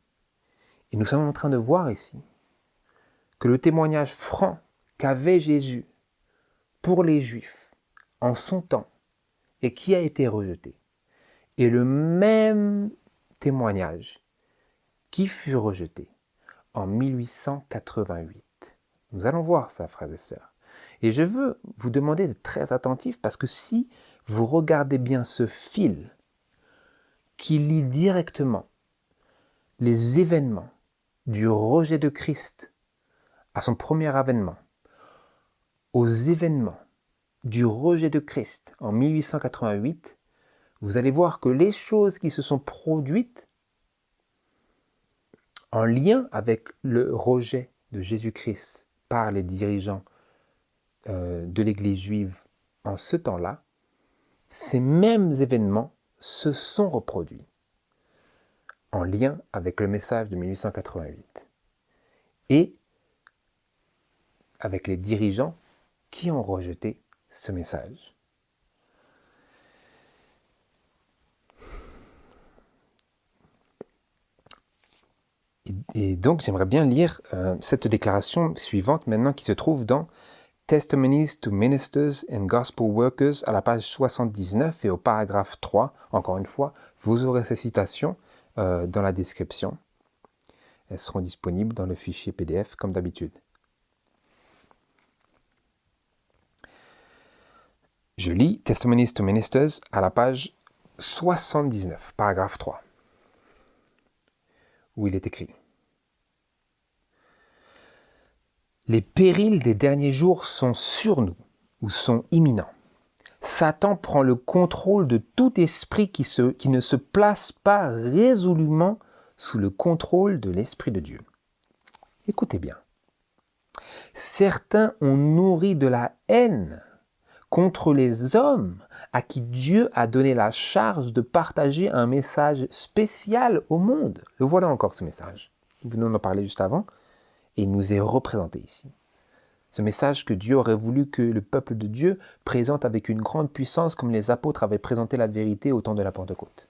Speaker 1: Et nous sommes en train de voir ici que le témoignage franc qu'avait Jésus pour les Juifs en son temps et qui a été rejeté est le même témoignage qui fut rejeté en 1888. Nous allons voir ça, frères et sœurs. Et je veux vous demander d'être très attentifs parce que si vous regardez bien ce fil qui lie directement les événements du rejet de Christ à son premier avènement, aux événements du rejet de Christ en 1888, vous allez voir que les choses qui se sont produites en lien avec le rejet de Jésus-Christ par les dirigeants de l'Église juive en ce temps-là, ces mêmes événements se sont reproduits en lien avec le message de 1888 et avec les dirigeants qui ont rejeté ce message. Et donc j'aimerais bien lire cette déclaration suivante maintenant qui se trouve dans Testimonies to Ministers and Gospel Workers à la page 79 et au paragraphe 3. Encore une fois, vous aurez ces citations dans la description. Elles seront disponibles dans le fichier PDF comme d'habitude. Je lis Testimonies to Ministers à la page 79, paragraphe 3, où il est écrit: les périls des derniers jours sont sur nous, ou sont imminents. Satan prend le contrôle de tout esprit qui ne se place pas résolument sous le contrôle de l'Esprit de Dieu. Écoutez bien. Certains ont nourri de la haine contre les hommes à qui Dieu a donné la charge de partager un message spécial au monde. Le voilà encore ce message. Nous venons d'en parler juste avant. Et il nous est représenté ici. Ce message que Dieu aurait voulu que le peuple de Dieu présente avec une grande puissance comme les apôtres avaient présenté la vérité au temps de la Pentecôte.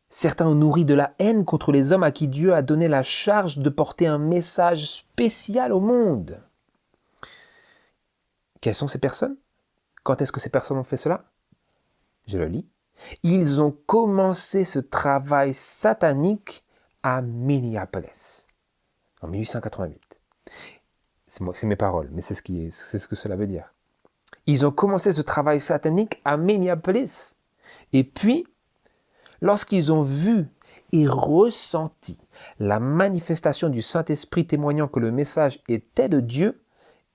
Speaker 1: Certains ont nourri de la haine contre les hommes à qui Dieu a donné la charge de porter un message spécial au monde. Quelles sont ces personnes? Quand est-ce que ces personnes ont fait cela? Je le lis. Ils ont commencé ce travail satanique à Minneapolis. En 1888. C'est mes paroles, mais c'est ce que cela veut dire. Ils ont commencé ce travail satanique à Minneapolis. Et puis, lorsqu'ils ont vu et ressenti la manifestation du Saint-Esprit témoignant que le message était de Dieu,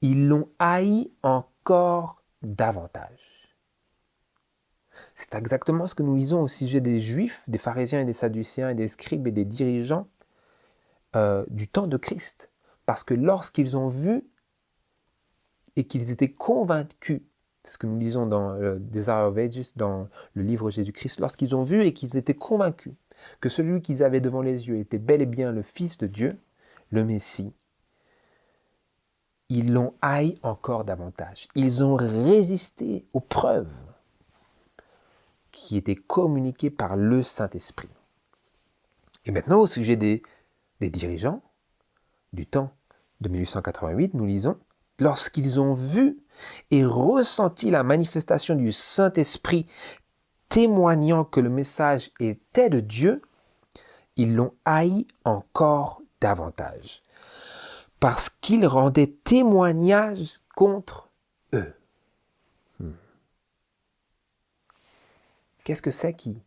Speaker 1: ils l'ont haï encore davantage. C'est exactement ce que nous lisons au sujet des Juifs, des pharisiens et des sadducéens et des scribes et des dirigeants du temps de Christ. Parce que lorsqu'ils ont vu et qu'ils étaient convaincus, c'est ce que nous lisons dans Desire of Ages, dans le livre Jésus-Christ, lorsqu'ils ont vu et qu'ils étaient convaincus que celui qu'ils avaient devant les yeux était bel et bien le Fils de Dieu, le Messie, ils l'ont haï encore davantage. Ils ont résisté aux preuves qui étaient communiquées par le Saint-Esprit. Et maintenant, au sujet des dirigeants du temps de 1888, nous lisons « Lorsqu'ils ont vu et ressenti la manifestation du Saint-Esprit témoignant que le message était de Dieu, ils l'ont haï encore davantage, parce qu'il rendait témoignage contre eux. » Qu'est-ce que c'est qui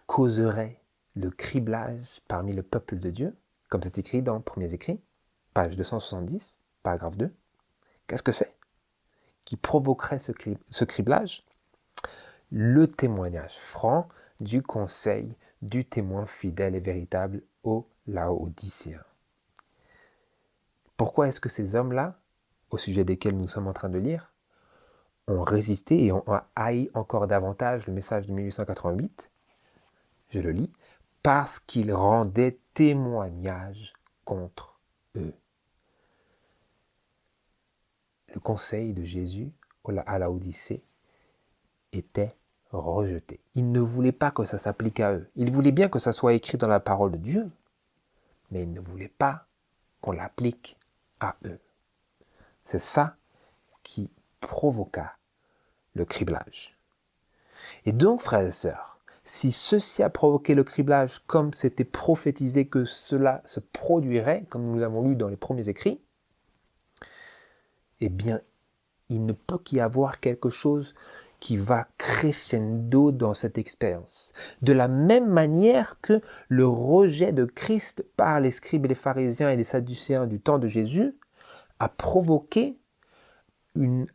Speaker 1: causerait le criblage parmi le peuple de Dieu, comme c'est écrit dans Premiers Écrits, page 270, paragraphe 2. Qu'est-ce que c'est qui provoquerait ce criblage? Le témoignage franc du conseil du témoin fidèle et véritable aux Laodicéens. Pourquoi est-ce que ces hommes-là, au sujet desquels nous sommes en train de lire, ont résisté et ont haï encore davantage le message de 1888? Je le lis. Parce qu'ils rendaient témoignage contre eux. Le conseil de Jésus à Laodicée était rejeté. Il ne voulait pas que ça s'applique à eux. Il voulait bien que ça soit écrit dans la parole de Dieu, mais il ne voulait pas qu'on l'applique à eux. C'est ça qui provoqua le criblage. Et donc, frères et sœurs, si ceci a provoqué le criblage comme c'était prophétisé que cela se produirait, comme nous l'avons lu dans les premiers écrits, eh bien, il ne peut qu'y avoir quelque chose qui va crescendo dans cette expérience. De la même manière que le rejet de Christ par les scribes et les pharisiens et les sadducéens du temps de Jésus a provoqué une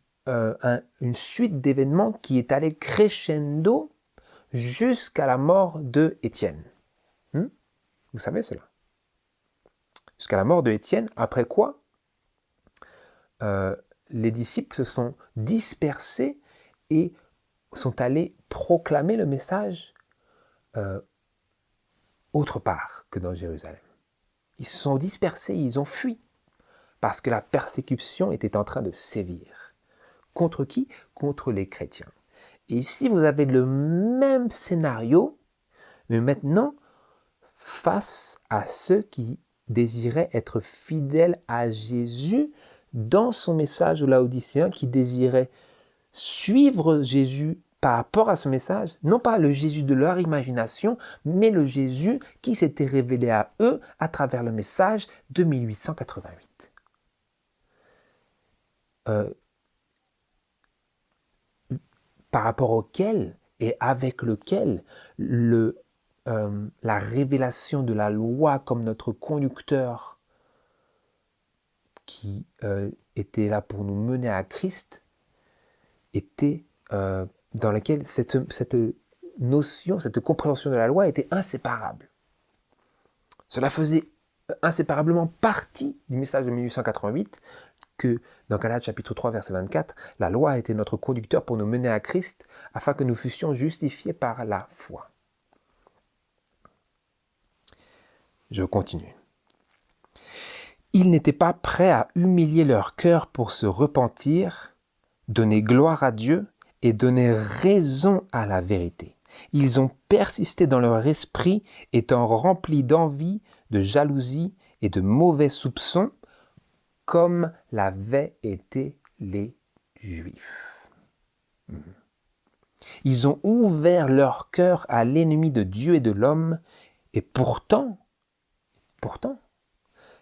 Speaker 1: suite d'événements qui est allée crescendo jusqu'à la mort de Étienne. Vous savez cela. Jusqu'à la mort de Étienne, après quoi les disciples se sont dispersés et sont allés proclamer le message autre part que dans Jérusalem. Ils se sont dispersés, ils ont fui, parce que la persécution était en train de sévir. Contre qui? Contre les chrétiens. Et ici, vous avez le même scénario, mais maintenant, face à ceux qui désiraient être fidèles à Jésus dans son message aux Laodicéens, qui désiraient suivre Jésus par rapport à ce message, non pas le Jésus de leur imagination, mais le Jésus qui s'était révélé à eux à travers le message de 1888. Par rapport auquel et avec lequel la révélation de la loi comme notre conducteur qui était là pour nous mener à Christ était dans laquelle cette notion, cette compréhension de la loi était inséparable. Cela faisait inséparablement partie du message de 1888 que dans Galates chapitre 3 verset 24, la loi était notre conducteur pour nous mener à Christ afin que nous fussions justifiés par la foi. Je continue. Ils n'étaient pas prêts à humilier leur cœur pour se repentir, donner gloire à Dieu et donner raison à la vérité. Ils ont persisté dans leur esprit, étant remplis d'envie, de jalousie et de mauvais soupçons, comme l'avaient été les Juifs. Ils ont ouvert leur cœur à l'ennemi de Dieu et de l'homme, et pourtant,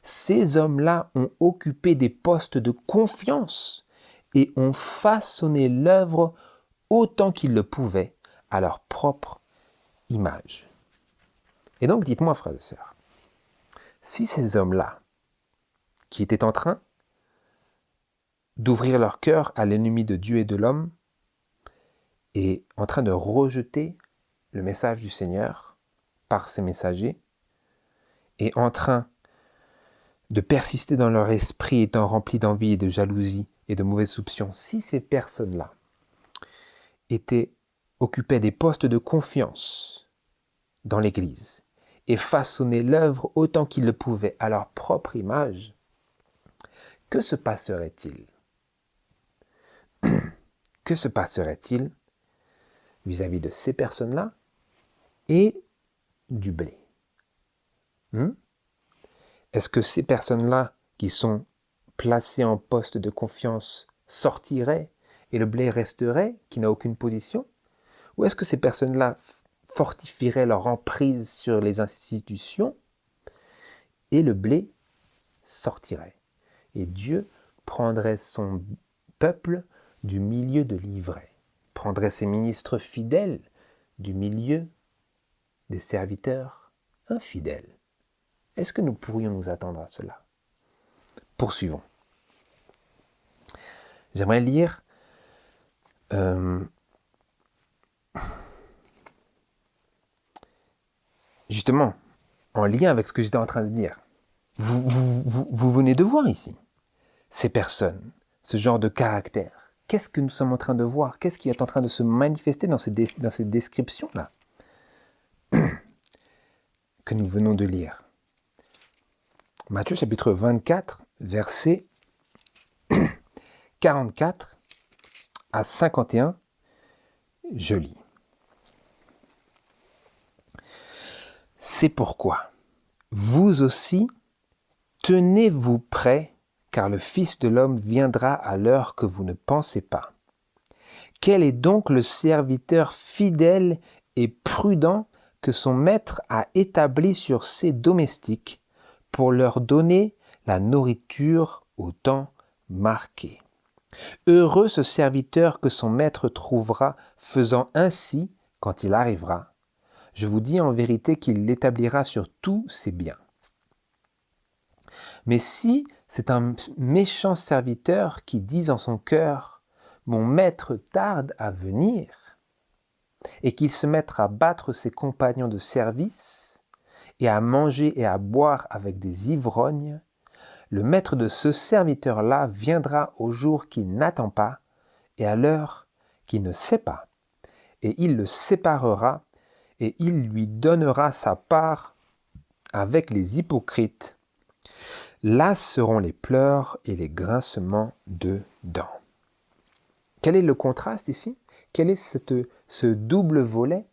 Speaker 1: ces hommes-là ont occupé des postes de confiance et ont façonné l'œuvre autant qu'ils le pouvaient, à leur propre image. Et donc, dites-moi, frères et sœurs, si ces hommes-là, qui étaient en train d'ouvrir leur cœur à l'ennemi de Dieu et de l'homme, et en train de rejeter le message du Seigneur par ses messagers, et en train de persister dans leur esprit étant remplis d'envie et de jalousie et de mauvaises soupçons, si ces personnes-là occupaient des postes de confiance dans l'Église et façonnaient l'œuvre autant qu'ils le pouvaient à leur propre image, que se passerait-il? Que se passerait-il vis-à-vis de ces personnes-là et du blé? Est-ce que ces personnes-là qui sont placées en poste de confiance sortiraient et le blé resterait, qui n'a aucune position? Ou est-ce que ces personnes-là fortifieraient leur emprise sur les institutions et le blé sortirait? Et Dieu prendrait son peuple du milieu de l'ivraie, prendrait ses ministres fidèles du milieu des serviteurs infidèles. Est-ce que nous pourrions nous attendre à cela? Poursuivons. J'aimerais lire justement, en lien avec ce que j'étais en train de dire. Vous venez de voir ici ces personnes, ce genre de caractère. Qu'est-ce que nous sommes en train de voir? Qu'est-ce qui est en train de se manifester dans ces descriptions-là que nous venons de lire? Matthieu chapitre 24, versets 44 à 51, je lis. C'est pourquoi, vous aussi, tenez-vous prêts, car le Fils de l'homme viendra à l'heure que vous ne pensez pas. Quel est donc le serviteur fidèle et prudent que son maître a établi sur ses domestiques pour leur donner la nourriture au temps marqué? Heureux ce serviteur que son maître trouvera faisant ainsi quand il arrivera. Je vous dis en vérité qu'il l'établira sur tous ses biens. Mais si c'est un méchant serviteur qui dit en son cœur « Mon maître tarde à venir » et qu'il se mette à battre ses compagnons de service et à manger et à boire avec des ivrognes, le maître de ce serviteur-là viendra au jour qu'il n'attend pas et à l'heure qu'il ne sait pas, et il le séparera et il lui donnera sa part avec les hypocrites. Là seront les pleurs et les grincements de dents. Quel est le contraste ici? Quel est ce double volet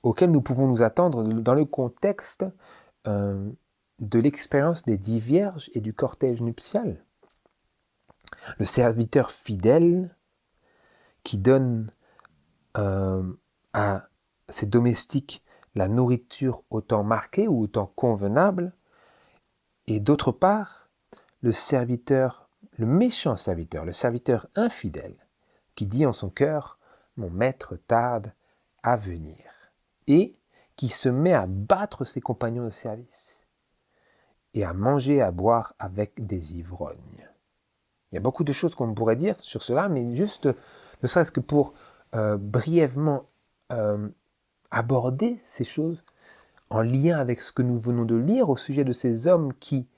Speaker 1: auquel nous pouvons nous attendre dans le contexte de l'expérience des 10 vierges et du cortège nuptial? Le serviteur fidèle qui donne à ses domestiques la nourriture au temps marqué ou au temps convenable, et d'autre part, le méchant serviteur, le serviteur infidèle, qui dit en son cœur « Mon maître tarde à venir » et qui se met à battre ses compagnons de service et à manger et à boire avec des ivrognes. Il y a beaucoup de choses qu'on pourrait dire sur cela, mais juste, ne serait-ce que pour brièvement aborder ces choses en lien avec ce que nous venons de lire au sujet de ces hommes qui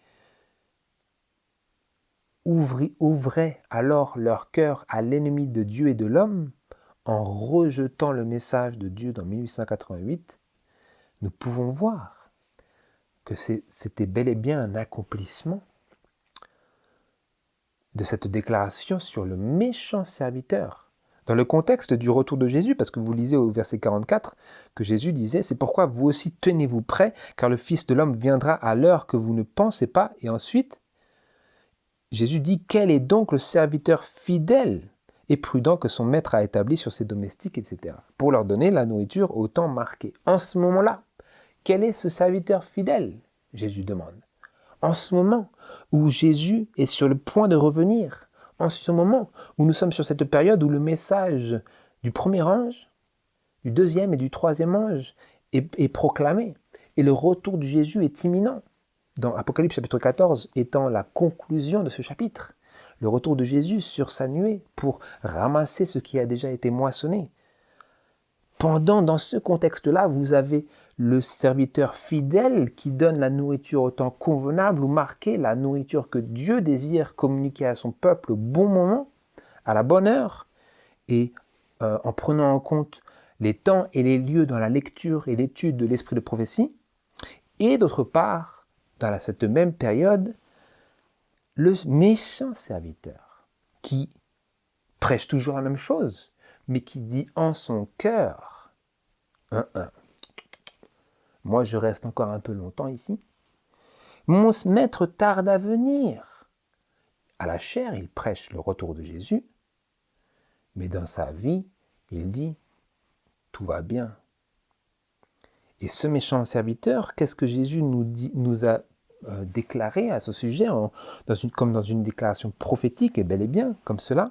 Speaker 1: ouvraient alors leur cœur à l'ennemi de Dieu et de l'homme en rejetant le message de Dieu dans 1888, nous pouvons voir que c'était bel et bien un accomplissement de cette déclaration sur le méchant serviteur. Dans le contexte du retour de Jésus, parce que vous lisez au verset 44 que Jésus disait « C'est pourquoi vous aussi tenez-vous prêts, car le Fils de l'homme viendra à l'heure que vous ne pensez pas. » Et ensuite, Jésus dit « Quel est donc le serviteur fidèle et prudent que son maître a établi sur ses domestiques, etc. » pour leur donner la nourriture au temps marqué. En ce moment-là, quel est ce serviteur fidèle? Jésus demande. En ce moment où Jésus est sur le point de revenir, en ce moment où nous sommes sur cette période où le message du premier ange du deuxième et du troisième ange est proclamé. Et le retour de Jésus est imminent. Dans Apocalypse chapitre 14 étant la conclusion de ce chapitre. Le retour de Jésus sur sa nuée pour ramasser ce qui a déjà été moissonné. Dans ce contexte-là, vous avez le serviteur fidèle qui donne la nourriture au temps convenable ou marqué, la nourriture que Dieu désire communiquer à son peuple au bon moment, à la bonne heure, et en prenant en compte les temps et les lieux dans la lecture et l'étude de l'esprit de prophétie. Et d'autre part, dans cette même période, le méchant serviteur qui prêche toujours la même chose, mais qui dit en son cœur, moi je reste encore un peu longtemps ici, mon maître tarde à venir. À la chair, il prêche le retour de Jésus, mais dans sa vie, il dit, tout va bien. Et ce méchant serviteur, qu'est-ce que Jésus nous a déclaré à ce sujet, comme dans une déclaration prophétique, et bel et bien, comme cela?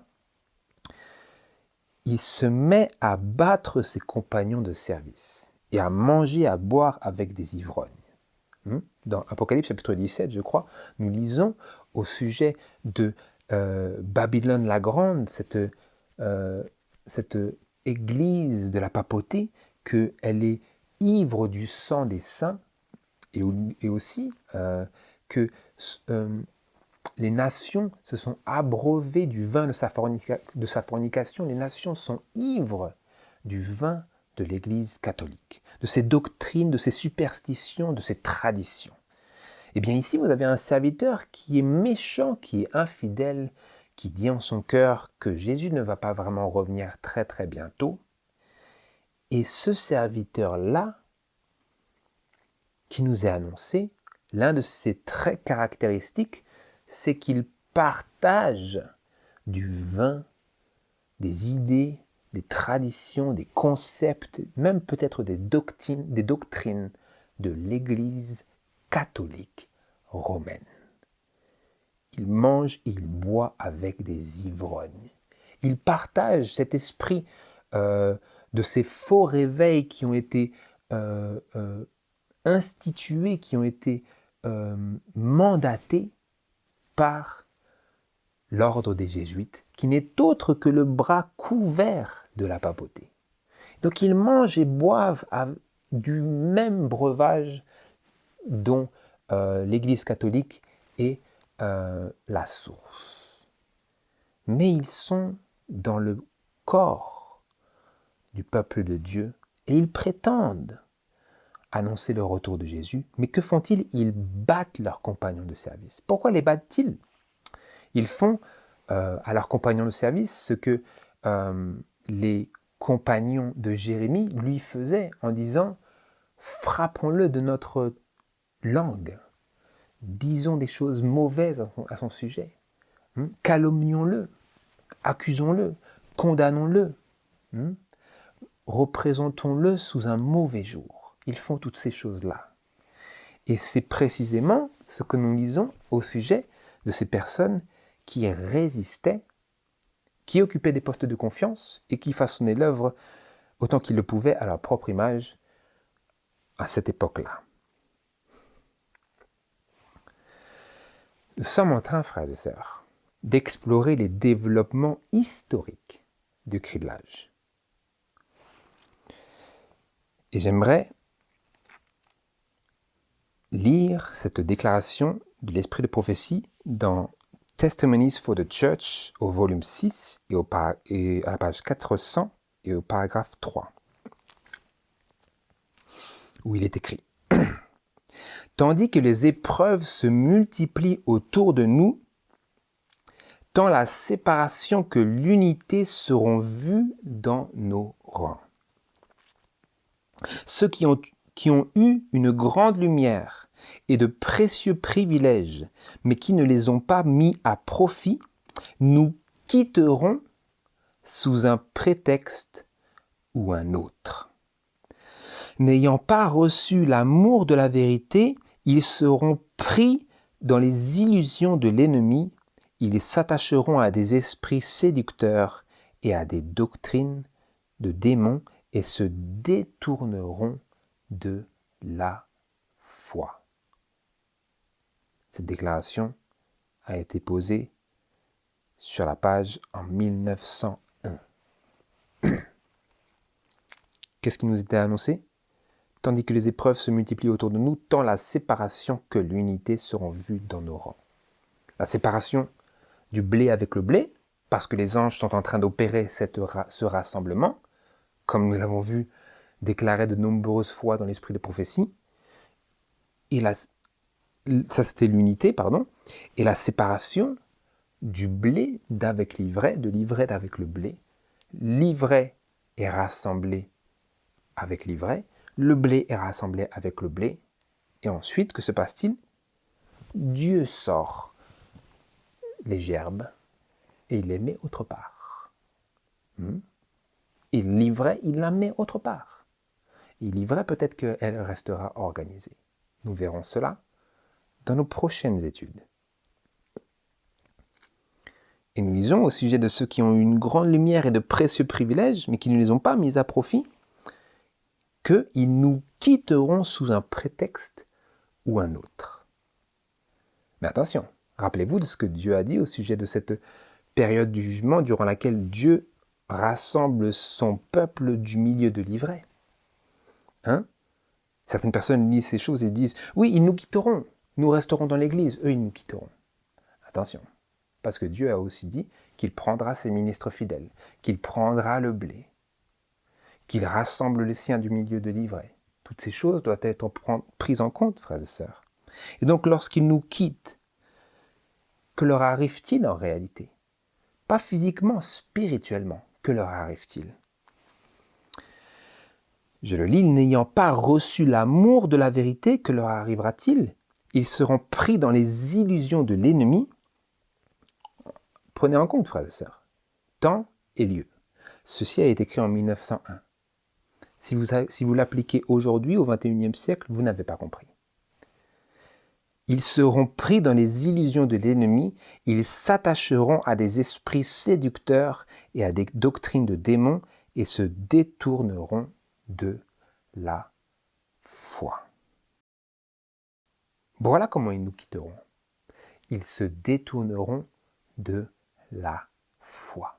Speaker 1: Il se met à battre ses compagnons de service et à manger, à boire avec des ivrognes. Dans Apocalypse chapitre 17, je crois, nous lisons au sujet de Babylone la Grande, cette église de la papauté, qu'elle est ivre du sang des saints, et aussi que les nations se sont abreuvées du vin de sa fornication. Les nations sont ivres du vin de l'Église catholique, de ses doctrines, de ses superstitions, de ses traditions. Eh bien ici, vous avez un serviteur qui est méchant, qui est infidèle, qui dit en son cœur que Jésus ne va pas vraiment revenir très très bientôt. Et ce serviteur-là, qui nous est annoncé, l'un de ses traits caractéristiques, c'est qu'il partage du vin, des idées, des traditions, des concepts, même peut-être des doctrines de l'Église catholique romaine. Il mange et il boit avec des ivrognes. Il partage cet esprit de ces faux réveils qui ont été institués, qui ont été mandatés par l'ordre des Jésuites, qui n'est autre que le bras couvert de la papauté. Donc ils mangent et boivent du même breuvage dont l'Église catholique est la source. Mais ils sont dans le corps du peuple de Dieu et ils prétendent annoncer le retour de Jésus. Mais que font-ils? Ils battent leurs compagnons de service. Pourquoi les battent-ils? Ils font à leurs compagnons de service ce que les compagnons de Jérémie lui faisaient en disant « frappons-le de notre langue, disons des choses mauvaises à son sujet, calomnions-le, accusons-le, condamnons-le, représentons-le sous un mauvais jour ». Ils font toutes ces choses-là. Et c'est précisément ce que nous lisons au sujet de ces personnes qui résistaient, qui occupaient des postes de confiance et qui façonnaient l'œuvre autant qu'ils le pouvaient à leur propre image à cette époque-là. Nous sommes en train, frères et sœurs, d'explorer les développements historiques du criblage. Et j'aimerais lire cette déclaration de l'esprit de prophétie dans Testimonies for the Church au volume 6 et à la page 400 et au paragraphe 3, où il est écrit « Tandis que les épreuves se multiplient autour de nous, tant la séparation que l'unité seront vues dans nos rangs. Ceux qui ont eu une grande lumière et de précieux privilèges, mais qui ne les ont pas mis à profit, nous quitterons sous un prétexte ou un autre. N'ayant pas reçu l'amour de la vérité, ils seront pris dans les illusions de l'ennemi, ils s'attacheront à des esprits séducteurs et à des doctrines de démons et se détourneront de la foi. Cette déclaration a été posée sur la page en 1901. Qu'est-ce qui nous était annoncé? Tandis que les épreuves se multiplient autour de nous, tant la séparation que l'unité seront vues dans nos rangs. La séparation du blé avec le blé, parce que les anges sont en train d'opérer ce rassemblement, comme nous l'avons vu déclaré de nombreuses fois dans l'esprit de prophétie. Et ça c'était l'unité, pardon. Et la séparation du blé d'avec l'ivraie, de l'ivraie d'avec le blé. L'ivraie est rassemblée avec l'ivraie, le blé est rassemblé avec le blé. Et ensuite, que se passe-t-il? Dieu sort les gerbes et il les met autre part. Et l'ivraie, il la met autre part. Et l'ivraie, peut-être qu'elle restera organisée. Nous verrons cela dans nos prochaines études. Et nous lisons au sujet de ceux qui ont eu une grande lumière et de précieux privilèges, mais qui ne les ont pas mis à profit, qu'ils nous quitteront sous un prétexte ou un autre. Mais attention, rappelez-vous de ce que Dieu a dit au sujet de cette période du jugement durant laquelle Dieu rassemble son peuple du milieu de l'ivraie. Certaines personnes lisent ces choses et disent « Oui, ils nous quitteront, nous resterons dans l'église, eux ils nous quitteront. » Attention, parce que Dieu a aussi dit qu'il prendra ses ministres fidèles, qu'il prendra le blé, qu'il rassemble les siens du milieu de l'ivraie. Toutes ces choses doivent être prises en compte, frères et sœurs. Et donc, lorsqu'ils nous quittent, que leur arrive-t-il en réalité? Pas physiquement, spirituellement, que leur arrive-t-il? Je le lis, n'ayant pas reçu l'amour de la vérité, que leur arrivera-t-il? Ils seront pris dans les illusions de l'ennemi. Prenez en compte, frères et sœurs, temps et lieu. Ceci a été écrit en 1901. Si vous l'appliquez aujourd'hui, au XXIe siècle, vous n'avez pas compris. Ils seront pris dans les illusions de l'ennemi, ils s'attacheront à des esprits séducteurs et à des doctrines de démons et se détourneront de la foi. Voilà comment ils nous quitteront. Ils se détourneront de la foi.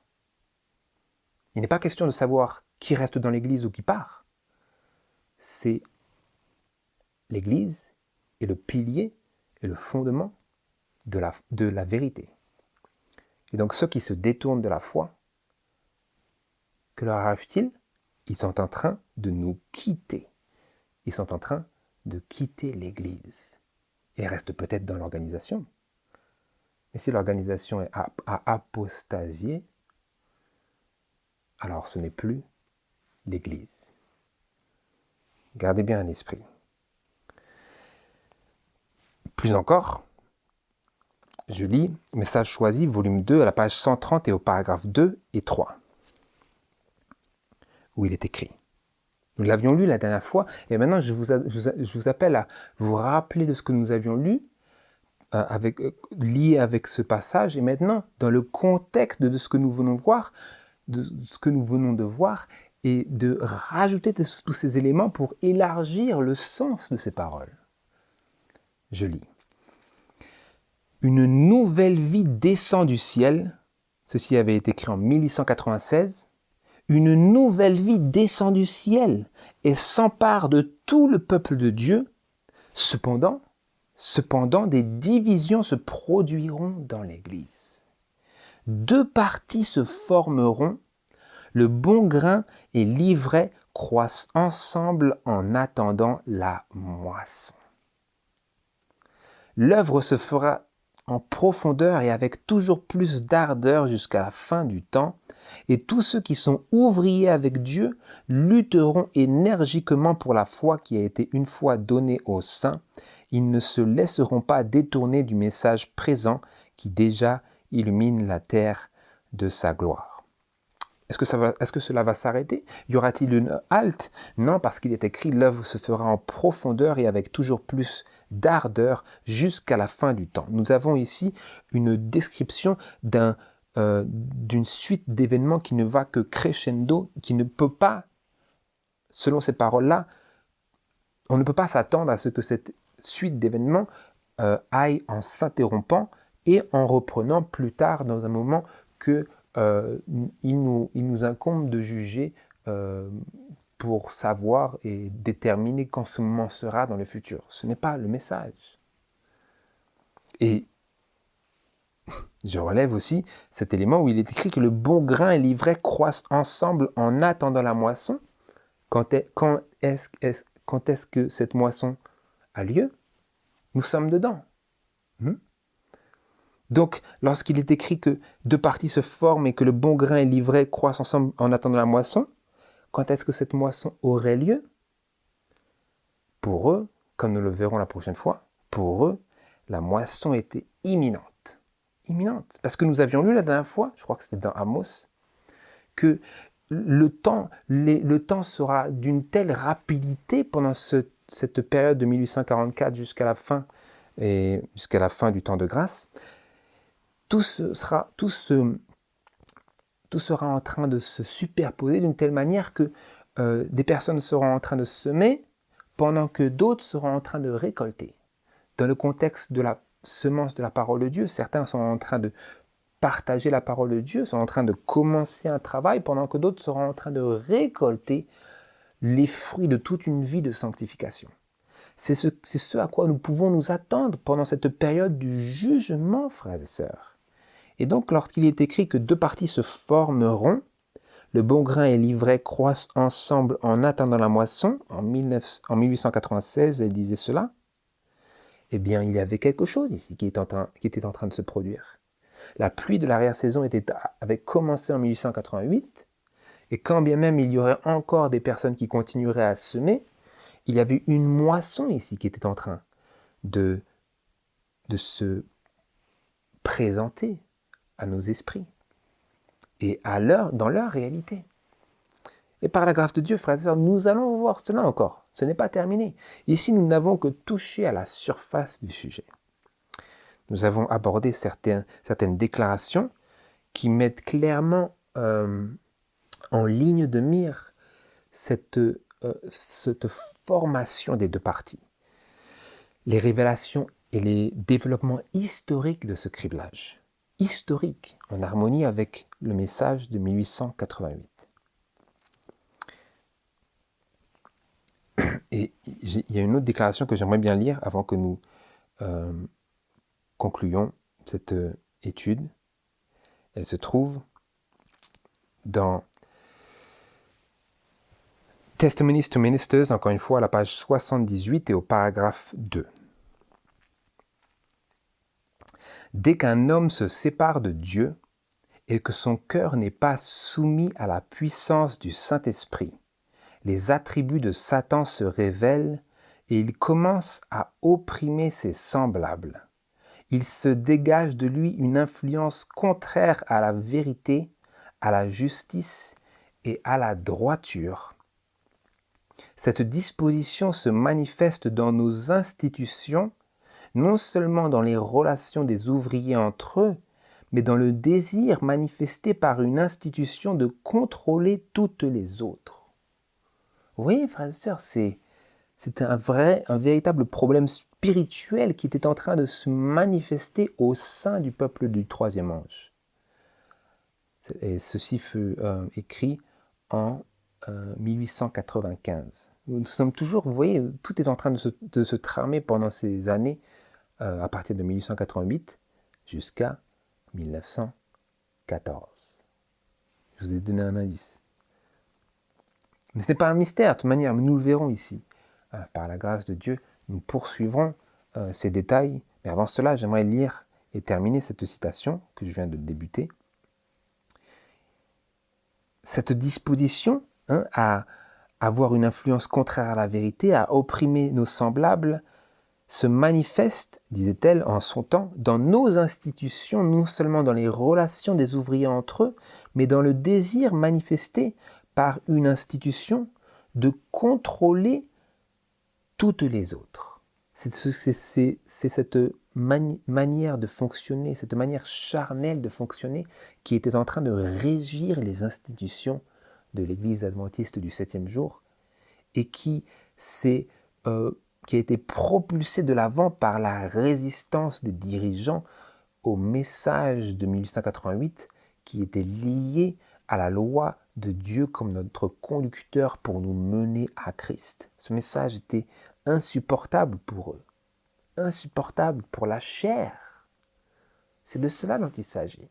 Speaker 1: Il n'est pas question de savoir qui reste dans l'Église ou qui part. C'est l'Église est le pilier et le fondement de la vérité. Et donc ceux qui se détournent de la foi, que leur arrive-t-il? Ils sont en train de nous quitter. Ils sont en train de quitter l'Église. Ils restent peut-être dans l'organisation. Mais si l'organisation a apostasié, alors ce n'est plus l'Église. Gardez bien à l'esprit. Plus encore, je lis Message choisi, volume 2, à la page 130 et au paragraphe 2 et 3, où il est écrit. Nous l'avions lu la dernière fois, et maintenant je vous appelle à vous rappeler de ce que nous avions lu, lié avec ce passage, et maintenant, dans le contexte de ce que nous venons de voir, et de rajouter tous ces éléments pour élargir le sens de ces paroles. Je lis. Une nouvelle vie descend du ciel. Ceci avait été écrit en 1896. Une nouvelle vie descend du ciel et s'empare de tout le peuple de Dieu. Cependant, des divisions se produiront dans l'Église. Deux parties se formeront. Le bon grain et l'ivraie croissent ensemble en attendant la moisson. L'œuvre se fera en profondeur et avec toujours plus d'ardeur jusqu'à la fin du temps, et tous ceux qui sont ouvriers avec Dieu lutteront énergiquement pour la foi qui a été une fois donnée aux saints. Ils ne se laisseront pas détourner du message présent qui déjà illumine la terre de sa gloire. Est-ce que cela va s'arrêter? Y aura-t-il une halte? Non, parce qu'il est écrit, l'œuvre se fera en profondeur et avec toujours plus d'ardeur jusqu'à la fin du temps. Nous avons ici une description d'une suite d'événements qui ne va que crescendo, qui ne peut pas selon ces paroles-là, on ne peut pas s'attendre à ce que cette suite d'événements aille en s'interrompant et en reprenant plus tard dans un moment que il nous incombe de juger pour savoir et déterminer quand ce moment sera dans le futur. Ce n'est pas le message. Et je relève aussi cet élément où il est écrit que le bon grain et l'ivraie croissent ensemble en attendant la moisson. Quand est-ce que cette moisson a lieu? Nous sommes dedans. Donc, lorsqu'il est écrit que deux parties se forment et que le bon grain et l'ivraie croissent ensemble en attendant la moisson, quand est-ce que cette moisson aurait lieu? Pour eux, comme nous le verrons la prochaine fois, pour eux, la moisson était imminente. Imminente. Parce que nous avions lu la dernière fois, je crois que c'était dans Amos, que le temps sera d'une telle rapidité pendant cette période de 1844 jusqu'à la fin du temps de grâce. Tout sera en train de se superposer d'une telle manière que des personnes seront en train de semer pendant que d'autres seront en train de récolter. Dans le contexte de la semence de la parole de Dieu, certains sont en train de partager la parole de Dieu, sont en train de commencer un travail pendant que d'autres seront en train de récolter les fruits de toute une vie de sanctification. C'est ce à quoi nous pouvons nous attendre pendant cette période du jugement, frères et sœurs. Et donc, lorsqu'il est écrit que deux parties se formeront, le bon grain et l'ivraie croissent ensemble en attendant la moisson, en 1896, elle disait cela, eh bien, il y avait quelque chose ici qui était en train de se produire. La pluie de l'arrière-saison avait commencé en 1888, et quand bien même il y aurait encore des personnes qui continueraient à semer, il y avait une moisson ici qui était en train de se présenter à nos esprits et dans leur réalité. Et par la grâce de Dieu, frères et sœurs, nous allons voir cela encore. Ce n'est pas terminé. Ici, nous n'avons que touché à la surface du sujet. Nous avons abordé certaines déclarations qui mettent clairement en ligne de mire cette formation des deux parties, les révélations et les développements historiques de ce criblage, historique, en harmonie avec le message de 1888. Et il y a une autre déclaration que j'aimerais bien lire avant que nous concluions cette étude. Elle se trouve dans Testimonies to Ministers, encore une fois à la page 78 et au paragraphe 2. Dès qu'un homme se sépare de Dieu et que son cœur n'est pas soumis à la puissance du Saint-Esprit, les attributs de Satan se révèlent et il commence à opprimer ses semblables. Il se dégage de lui une influence contraire à la vérité, à la justice et à la droiture. Cette disposition se manifeste dans nos institutions, non seulement dans les relations des ouvriers entre eux, mais dans le désir manifesté par une institution de contrôler toutes les autres. Vous voyez, frères et sœurs, c'est un véritable problème spirituel qui était en train de se manifester au sein du peuple du troisième ange. Et ceci fut écrit en 1895. Nous sommes toujours, vous voyez, tout est en train de se tramer pendant ces années, à partir de 1888 jusqu'à 1914. Je vous ai donné un indice. Mais ce n'est pas un mystère, de toute manière, mais nous le verrons ici. Par la grâce de Dieu, nous poursuivrons ces détails. Mais avant cela, j'aimerais lire et terminer cette citation que je viens de débuter. Cette disposition à avoir une influence contraire à la vérité, à opprimer nos semblables, se manifeste, disait-elle en son temps, dans nos institutions, non seulement dans les relations des ouvriers entre eux, mais dans le désir manifesté par une institution de contrôler toutes les autres. C'est cette manière de fonctionner, cette manière charnelle de fonctionner qui était en train de régir les institutions de l'Église adventiste du 7e jour et qui a été propulsé de l'avant par la résistance des dirigeants au message de 1888 qui était lié à la loi de Dieu comme notre conducteur pour nous mener à Christ. Ce message était insupportable pour eux, insupportable pour la chair. C'est de cela dont il s'agit.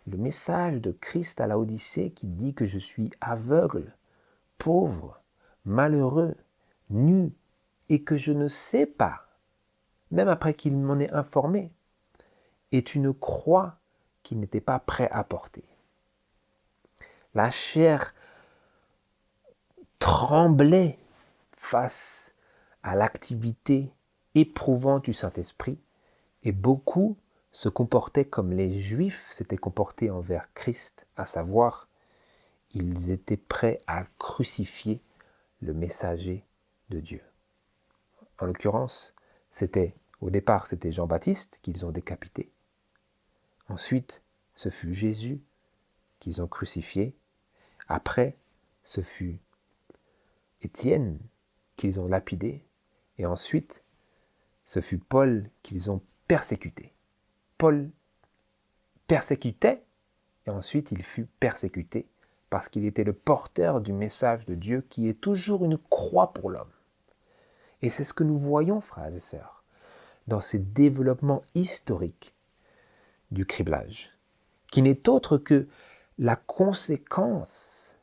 Speaker 1: Le message de Christ à la Odyssée qui dit que je suis aveugle, pauvre, malheureux, nu, et que je ne sais pas, même après qu'il m'en ait informé, est une croix qu'il n'était pas prêt à porter. La chair tremblait face à l'activité éprouvante du Saint-Esprit et beaucoup se comportaient comme les Juifs s'étaient comportés envers Christ, à savoir, ils étaient prêts à crucifier le messager de Dieu. En l'occurrence, au départ, c'était Jean-Baptiste qu'ils ont décapité. Ensuite, ce fut Jésus qu'ils ont crucifié. Après, ce fut Étienne qu'ils ont lapidé. Et ensuite, ce fut Paul qu'ils ont persécuté. Paul persécutait, et ensuite il fut persécuté, parce qu'il était le porteur du message de Dieu qui est toujours une croix pour l'homme. Et c'est ce que nous voyons, frères et sœurs, dans ces développements historiques du criblage, qui n'est autre que la conséquence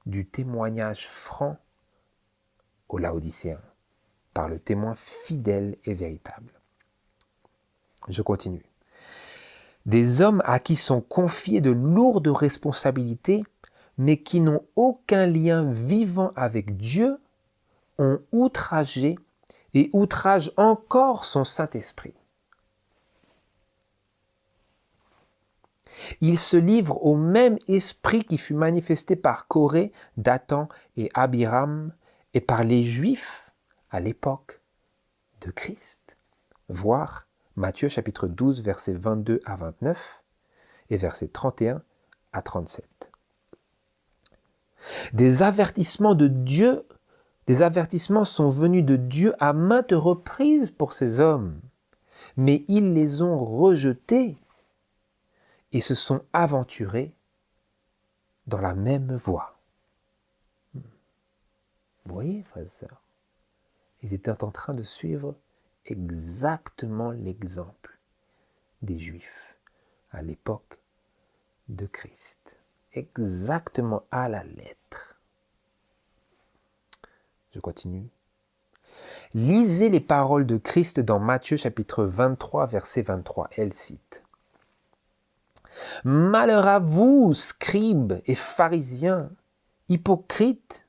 Speaker 1: du témoignage franc aux Laodicéens, par le témoin fidèle et véritable. Je continue. Des hommes à qui sont confiées de lourdes responsabilités, mais qui n'ont aucun lien vivant avec Dieu, ont outragé et outragent encore son Saint-Esprit. Ils se livrent au même esprit qui fut manifesté par Corée, Dathan et Abiram et par les Juifs à l'époque de Christ. Voir Matthieu chapitre 12, versets 22 à 29 et versets 31 à 37. Des avertissements de Dieu, des avertissements sont venus de Dieu à maintes reprises pour ces hommes, mais ils les ont rejetés et se sont aventurés dans la même voie. Vous voyez, frères et sœurs, ils étaient en train de suivre exactement l'exemple des Juifs à l'époque de Christ. Exactement à la lettre. Je continue. Lisez les paroles de Christ dans Matthieu chapitre 23, verset 23. Elle cite. « Malheur à vous, scribes et pharisiens, hypocrites,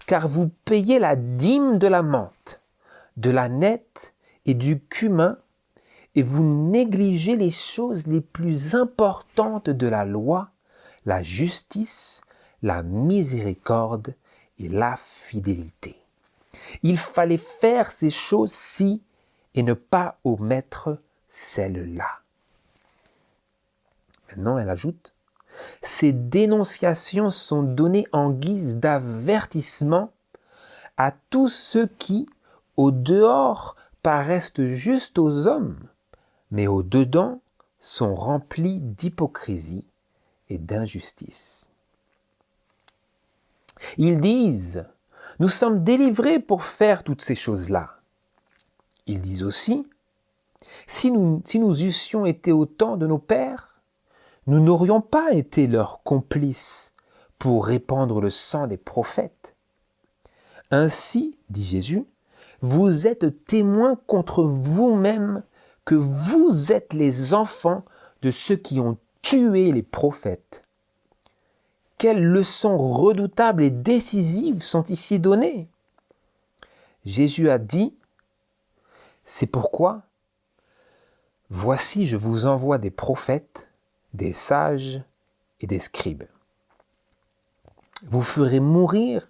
Speaker 1: car vous payez la dîme de la menthe, de la nette et du cumin, et vous négligez les choses les plus importantes de la loi, la justice, la miséricorde et la fidélité. Il fallait faire ces choses-ci et ne pas omettre celles-là. » Maintenant, elle ajoute, « Ces dénonciations sont données en guise d'avertissement à tous ceux qui, au dehors, paraissent justes aux hommes, mais au dedans sont remplis d'hypocrisie et d'injustice. » Ils disent, « Nous sommes délivrés pour faire toutes ces choses-là. » Ils disent aussi, « Si nous eussions été au temps de nos pères, nous n'aurions pas été leurs complices pour répandre le sang des prophètes. Ainsi, dit Jésus, vous êtes témoins contre vous-même que vous êtes les enfants de ceux qui ont tué les prophètes. Quelles leçons redoutables et décisives sont ici données? Jésus a dit, c'est pourquoi, voici je vous envoie des prophètes, des sages et des scribes. Vous ferez mourir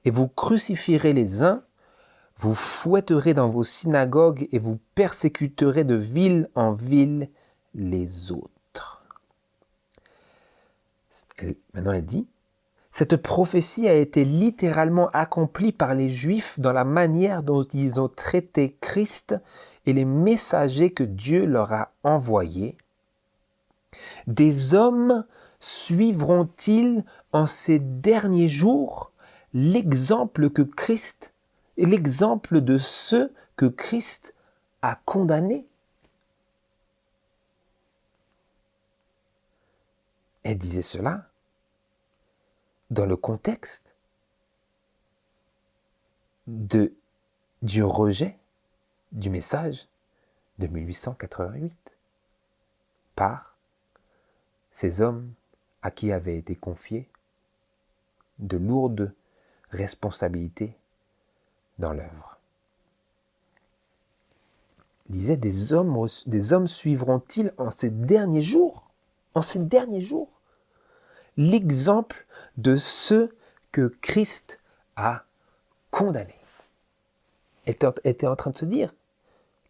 Speaker 1: et vous crucifierez les uns, vous fouetterez dans vos synagogues et vous persécuterez de ville en ville les autres. Maintenant elle dit, Cette prophétie a été littéralement accomplie par les Juifs dans la manière dont ils ont traité Christ et les messagers que Dieu leur a envoyés. Des hommes suivront-ils en ces derniers jours l'exemple que Christ et l'exemple de ceux que Christ a condamnés? Elle disait cela dans le contexte du rejet du message de 1888 par ces hommes à qui avaient été confiées de lourdes responsabilités dans l'œuvre. Il disait, des hommes suivront-ils en ces derniers jours, l'exemple de ceux que Christ a condamnés. Était en train de se dire,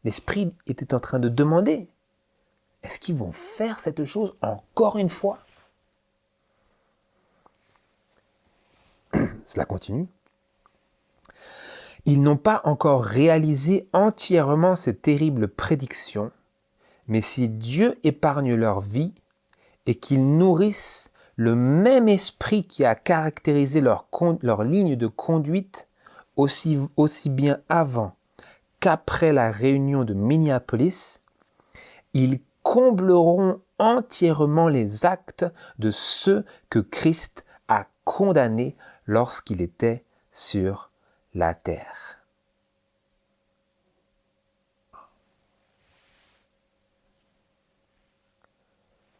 Speaker 1: l'Esprit était en train de demander, est-ce qu'ils vont faire cette chose encore une fois? Cela continue. Ils n'ont pas encore réalisé entièrement ces terribles prédictions, mais si Dieu épargne leur vie et qu'ils nourrissent le même esprit qui a caractérisé leur ligne de conduite aussi bien avant qu'après la réunion de Minneapolis, ils combleront entièrement les actes de ceux que Christ a condamnés lorsqu'il était sur la terre.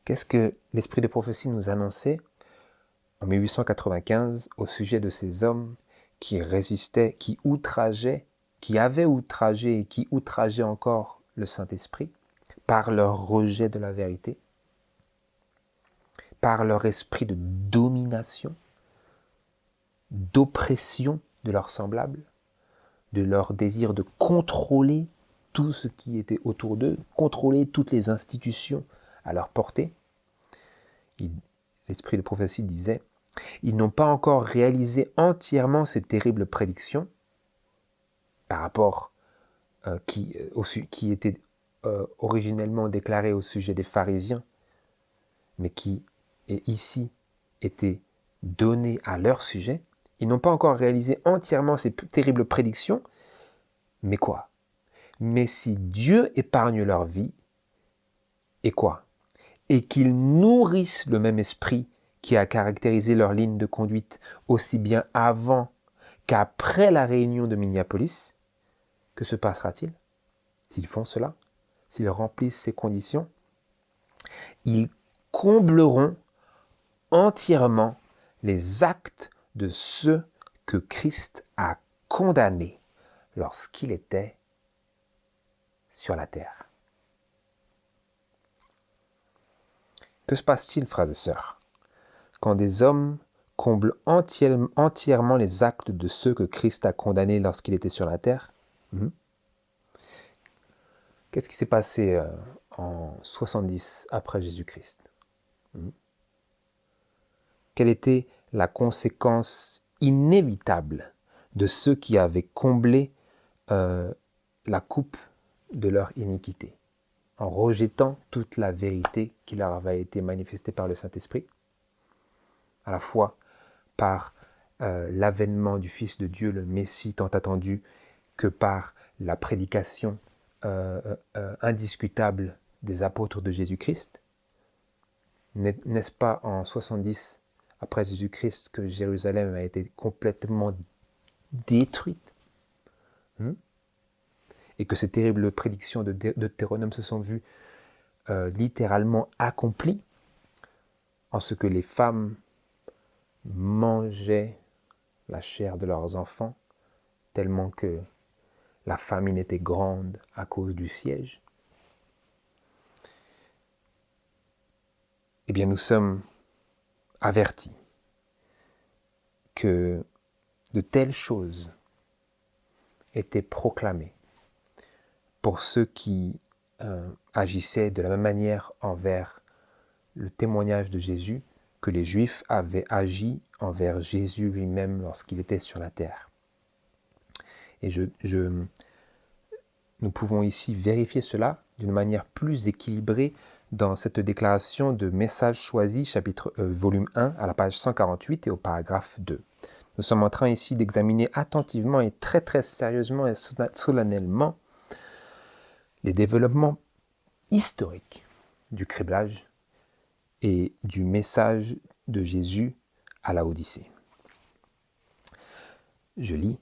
Speaker 1: Qu'est-ce que l'esprit de prophétie nous annonçait en 1895 au sujet de ces hommes qui résistaient, qui avaient outragé et qui outrageaient encore le Saint-Esprit par leur rejet de la vérité, par leur esprit de domination, d'oppression de leurs semblables, de leur désir de contrôler tout ce qui était autour d'eux, contrôler toutes les institutions à leur portée. L'esprit de prophétie disait, ils n'ont pas encore réalisé entièrement ces terribles prédictions par rapport qui étaient originellement déclarées au sujet des pharisiens, mais qui ici étaient données à leur sujet. Ils n'ont pas encore réalisé entièrement ces terribles prédictions, mais quoi? Mais si Dieu épargne leur vie, et quoi? Et qu'ils nourrissent le même esprit qui a caractérisé leur ligne de conduite aussi bien avant qu'après la réunion de Minneapolis, que se passera-t-il s'ils font cela? S'ils remplissent ces conditions, ils combleront entièrement les actes de ceux que Christ a condamnés lorsqu'il était sur la terre. Que se passe-t-il, frères et sœurs, quand des hommes comblent entièrement les actes de ceux que Christ a condamnés lorsqu'il était sur la terre? Qu'est-ce qui s'est passé en 70 après Jésus-Christ? Quelle était la conséquence inévitable de ceux qui avaient comblé la coupe de leur iniquité, en rejetant toute la vérité qui leur avait été manifestée par le Saint-Esprit, à la fois par l'avènement du Fils de Dieu, le Messie tant attendu, que par la prédication indiscutable des apôtres de Jésus-Christ? N'est-ce pas en 70 après Jésus-Christ que Jérusalem a été complètement détruite et que ces terribles prédictions de Deutéronome se sont vues littéralement accomplies en ce que les femmes mangeaient la chair de leurs enfants tellement que la famine était grande à cause du siège? Eh bien, nous sommes avertis que de telles choses étaient proclamées pour ceux qui agissaient de la même manière envers le témoignage de Jésus que les Juifs avaient agi envers Jésus lui-même lorsqu'il était sur la terre. Et nous pouvons ici vérifier cela d'une manière plus équilibrée dans cette déclaration de Message choisi, volume 1, à la page 148 et au paragraphe 2. Nous sommes en train ici d'examiner attentivement et très très sérieusement et solennellement les développements historiques du criblage et du message de Jésus à la Odyssée. Je lis,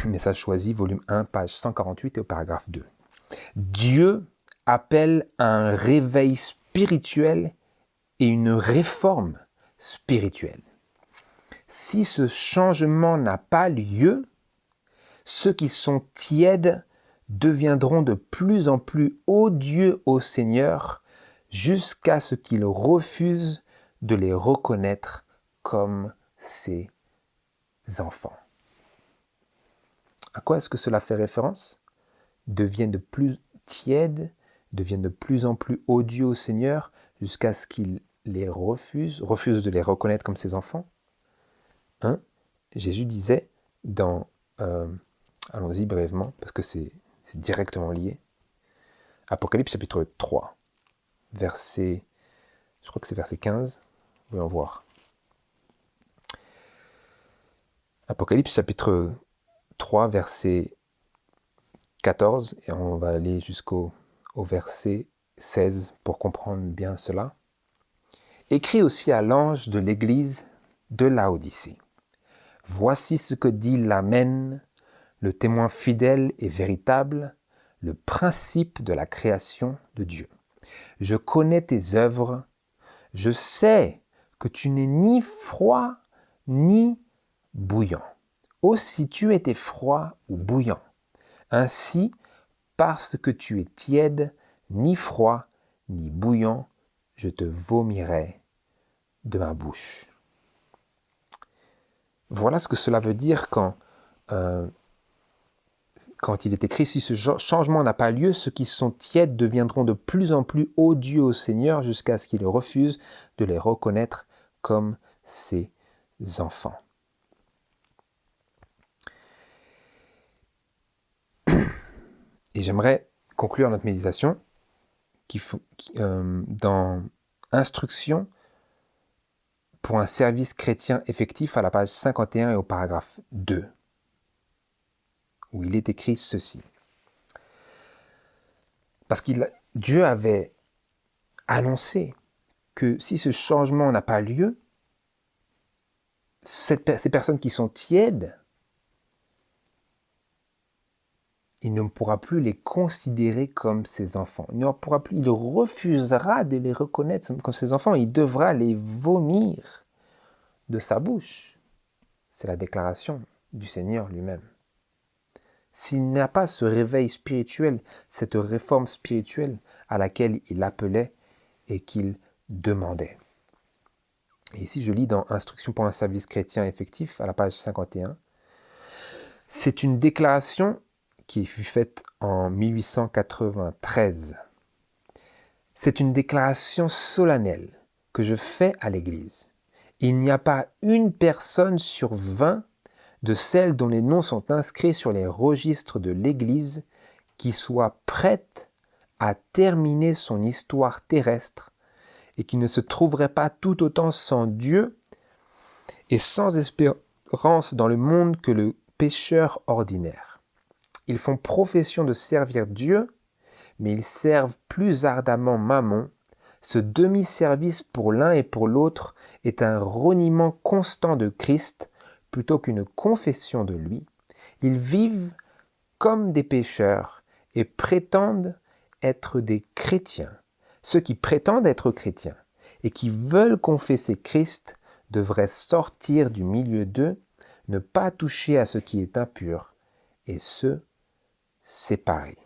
Speaker 1: Message choisi, volume 1, page 148 et au paragraphe 2. Dieu appelle à un réveil spirituel et une réforme spirituelle. Si ce changement n'a pas lieu, ceux qui sont tièdes deviendront de plus en plus odieux au Seigneur jusqu'à ce qu'ils refusent de les reconnaître comme ses enfants. À quoi est-ce que cela fait référence ? Deviennent de plus tièdes, deviennent de plus en plus odieux au Seigneur jusqu'à ce qu'ils les refusent de les reconnaître comme ses enfants. Jésus disait dans, allons-y brièvement, parce que c'est directement lié, Apocalypse chapitre 3, verset, je crois que c'est verset 15, voyons voir. Apocalypse chapitre 3, verset 14, et on va aller jusqu'au verset 16 pour comprendre bien cela. Écrit aussi à l'ange de l'église de Laodicée. Voici ce que dit l'Amen, le témoin fidèle et véritable, le principe de la création de Dieu. Je connais tes œuvres, je sais que tu n'es ni froid ni bouillant. Aussi tu étais froid ou bouillant. Ainsi, parce que tu es tiède, ni froid ni bouillant, je te vomirai de ma bouche. Voilà ce que cela veut dire quand il est écrit « Si ce changement n'a pas lieu, ceux qui sont tièdes deviendront de plus en plus odieux au Seigneur jusqu'à ce qu'il refuse de les reconnaître comme ses enfants. » Et j'aimerais conclure notre méditation dans Instruction pour un service chrétien effectif à la page 51 et au paragraphe 2, où il est écrit ceci. Parce que Dieu avait annoncé que si ce changement n'a pas lieu, ces personnes qui sont tièdes, il ne pourra plus les considérer comme ses enfants. Il refusera de les reconnaître comme ses enfants. Il devra les vomir de sa bouche. C'est la déclaration du Seigneur lui-même. S'il n'y a pas ce réveil spirituel, cette réforme spirituelle à laquelle il appelait et qu'il demandait. Et ici, je lis dans Instruction pour un service chrétien effectif, à la page 51. C'est une déclaration qui fut faite en 1893. C'est une déclaration solennelle que je fais à l'Église. Il n'y a pas une personne sur 20 de celles dont les noms sont inscrits sur les registres de l'Église qui soit prête à terminer son histoire terrestre et qui ne se trouverait pas tout autant sans Dieu et sans espérance dans le monde que le pécheur ordinaire. Ils font profession de servir Dieu, mais ils servent plus ardemment Mammon. Ce demi-service pour l'un et pour l'autre est un reniement constant de Christ plutôt qu'une confession de lui. Ils vivent comme des pécheurs et prétendent être des chrétiens. Ceux qui prétendent être chrétiens et qui veulent confesser Christ devraient sortir du milieu d'eux, ne pas toucher à ce qui est impur et se séparer.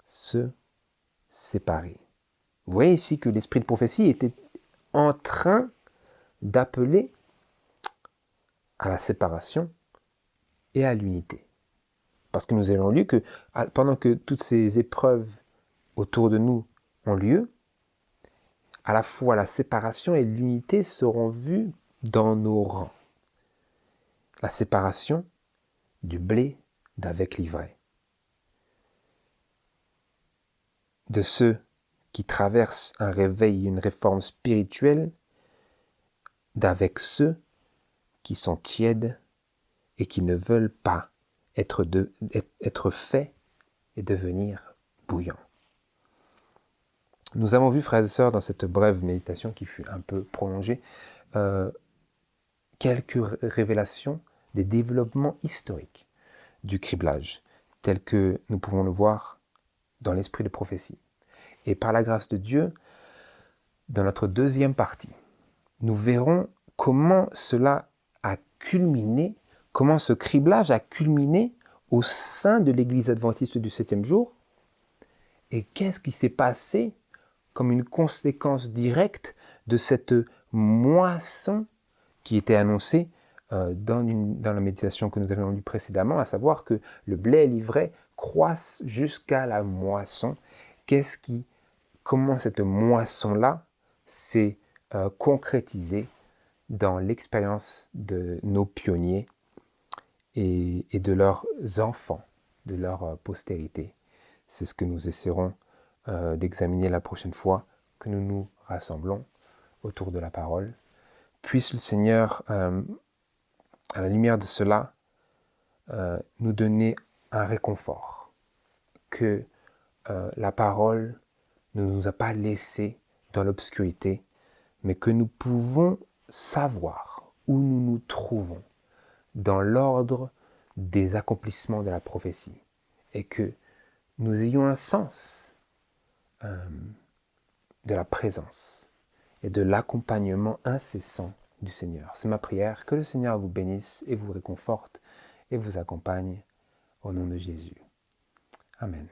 Speaker 1: Se séparer. Vous voyez ici que l'esprit de prophétie était en train d'appeler à la séparation et à l'unité. Parce que nous avons lu que pendant que toutes ces épreuves autour de nous ont lieu, à la fois la séparation et l'unité seront vues dans nos rangs. La séparation du blé d'avec l'ivraie. De ceux qui traversent un réveil, une réforme spirituelle, d'avec ceux qui sont tièdes et qui ne veulent pas être faits et devenir bouillants. Nous avons vu, frères et sœurs, dans cette brève méditation qui fut un peu prolongée, quelques révélations des développements historiques du criblage, tels que nous pouvons le voir dans l'esprit de prophétie. Et par la grâce de Dieu, dans notre deuxième partie, nous verrons comment cela a culminé, comment ce criblage a culminé au sein de l'Église adventiste du 7e jour, et qu'est-ce qui s'est passé comme une conséquence directe de cette moisson qui était annoncée dans la méditation que nous avions lue précédemment, à savoir que le blé et l'ivraie croissent jusqu'à la moisson. Comment cette moisson-là s'est concrétisée dans l'expérience de nos pionniers et de leurs enfants, de leur postérité. C'est ce que nous essaierons d'examiner la prochaine fois que nous nous rassemblons autour de la parole. Puisse le Seigneur, à la lumière de cela, nous donner un réconfort, que la parole ne nous a pas laissés dans l'obscurité, mais que nous pouvons savoir où nous nous trouvons dans l'ordre des accomplissements de la prophétie, et que nous ayons un sens de la présence et de l'accompagnement incessant du Seigneur. C'est ma prière, que le Seigneur vous bénisse et vous réconforte et vous accompagne au nom de Jésus. Amen.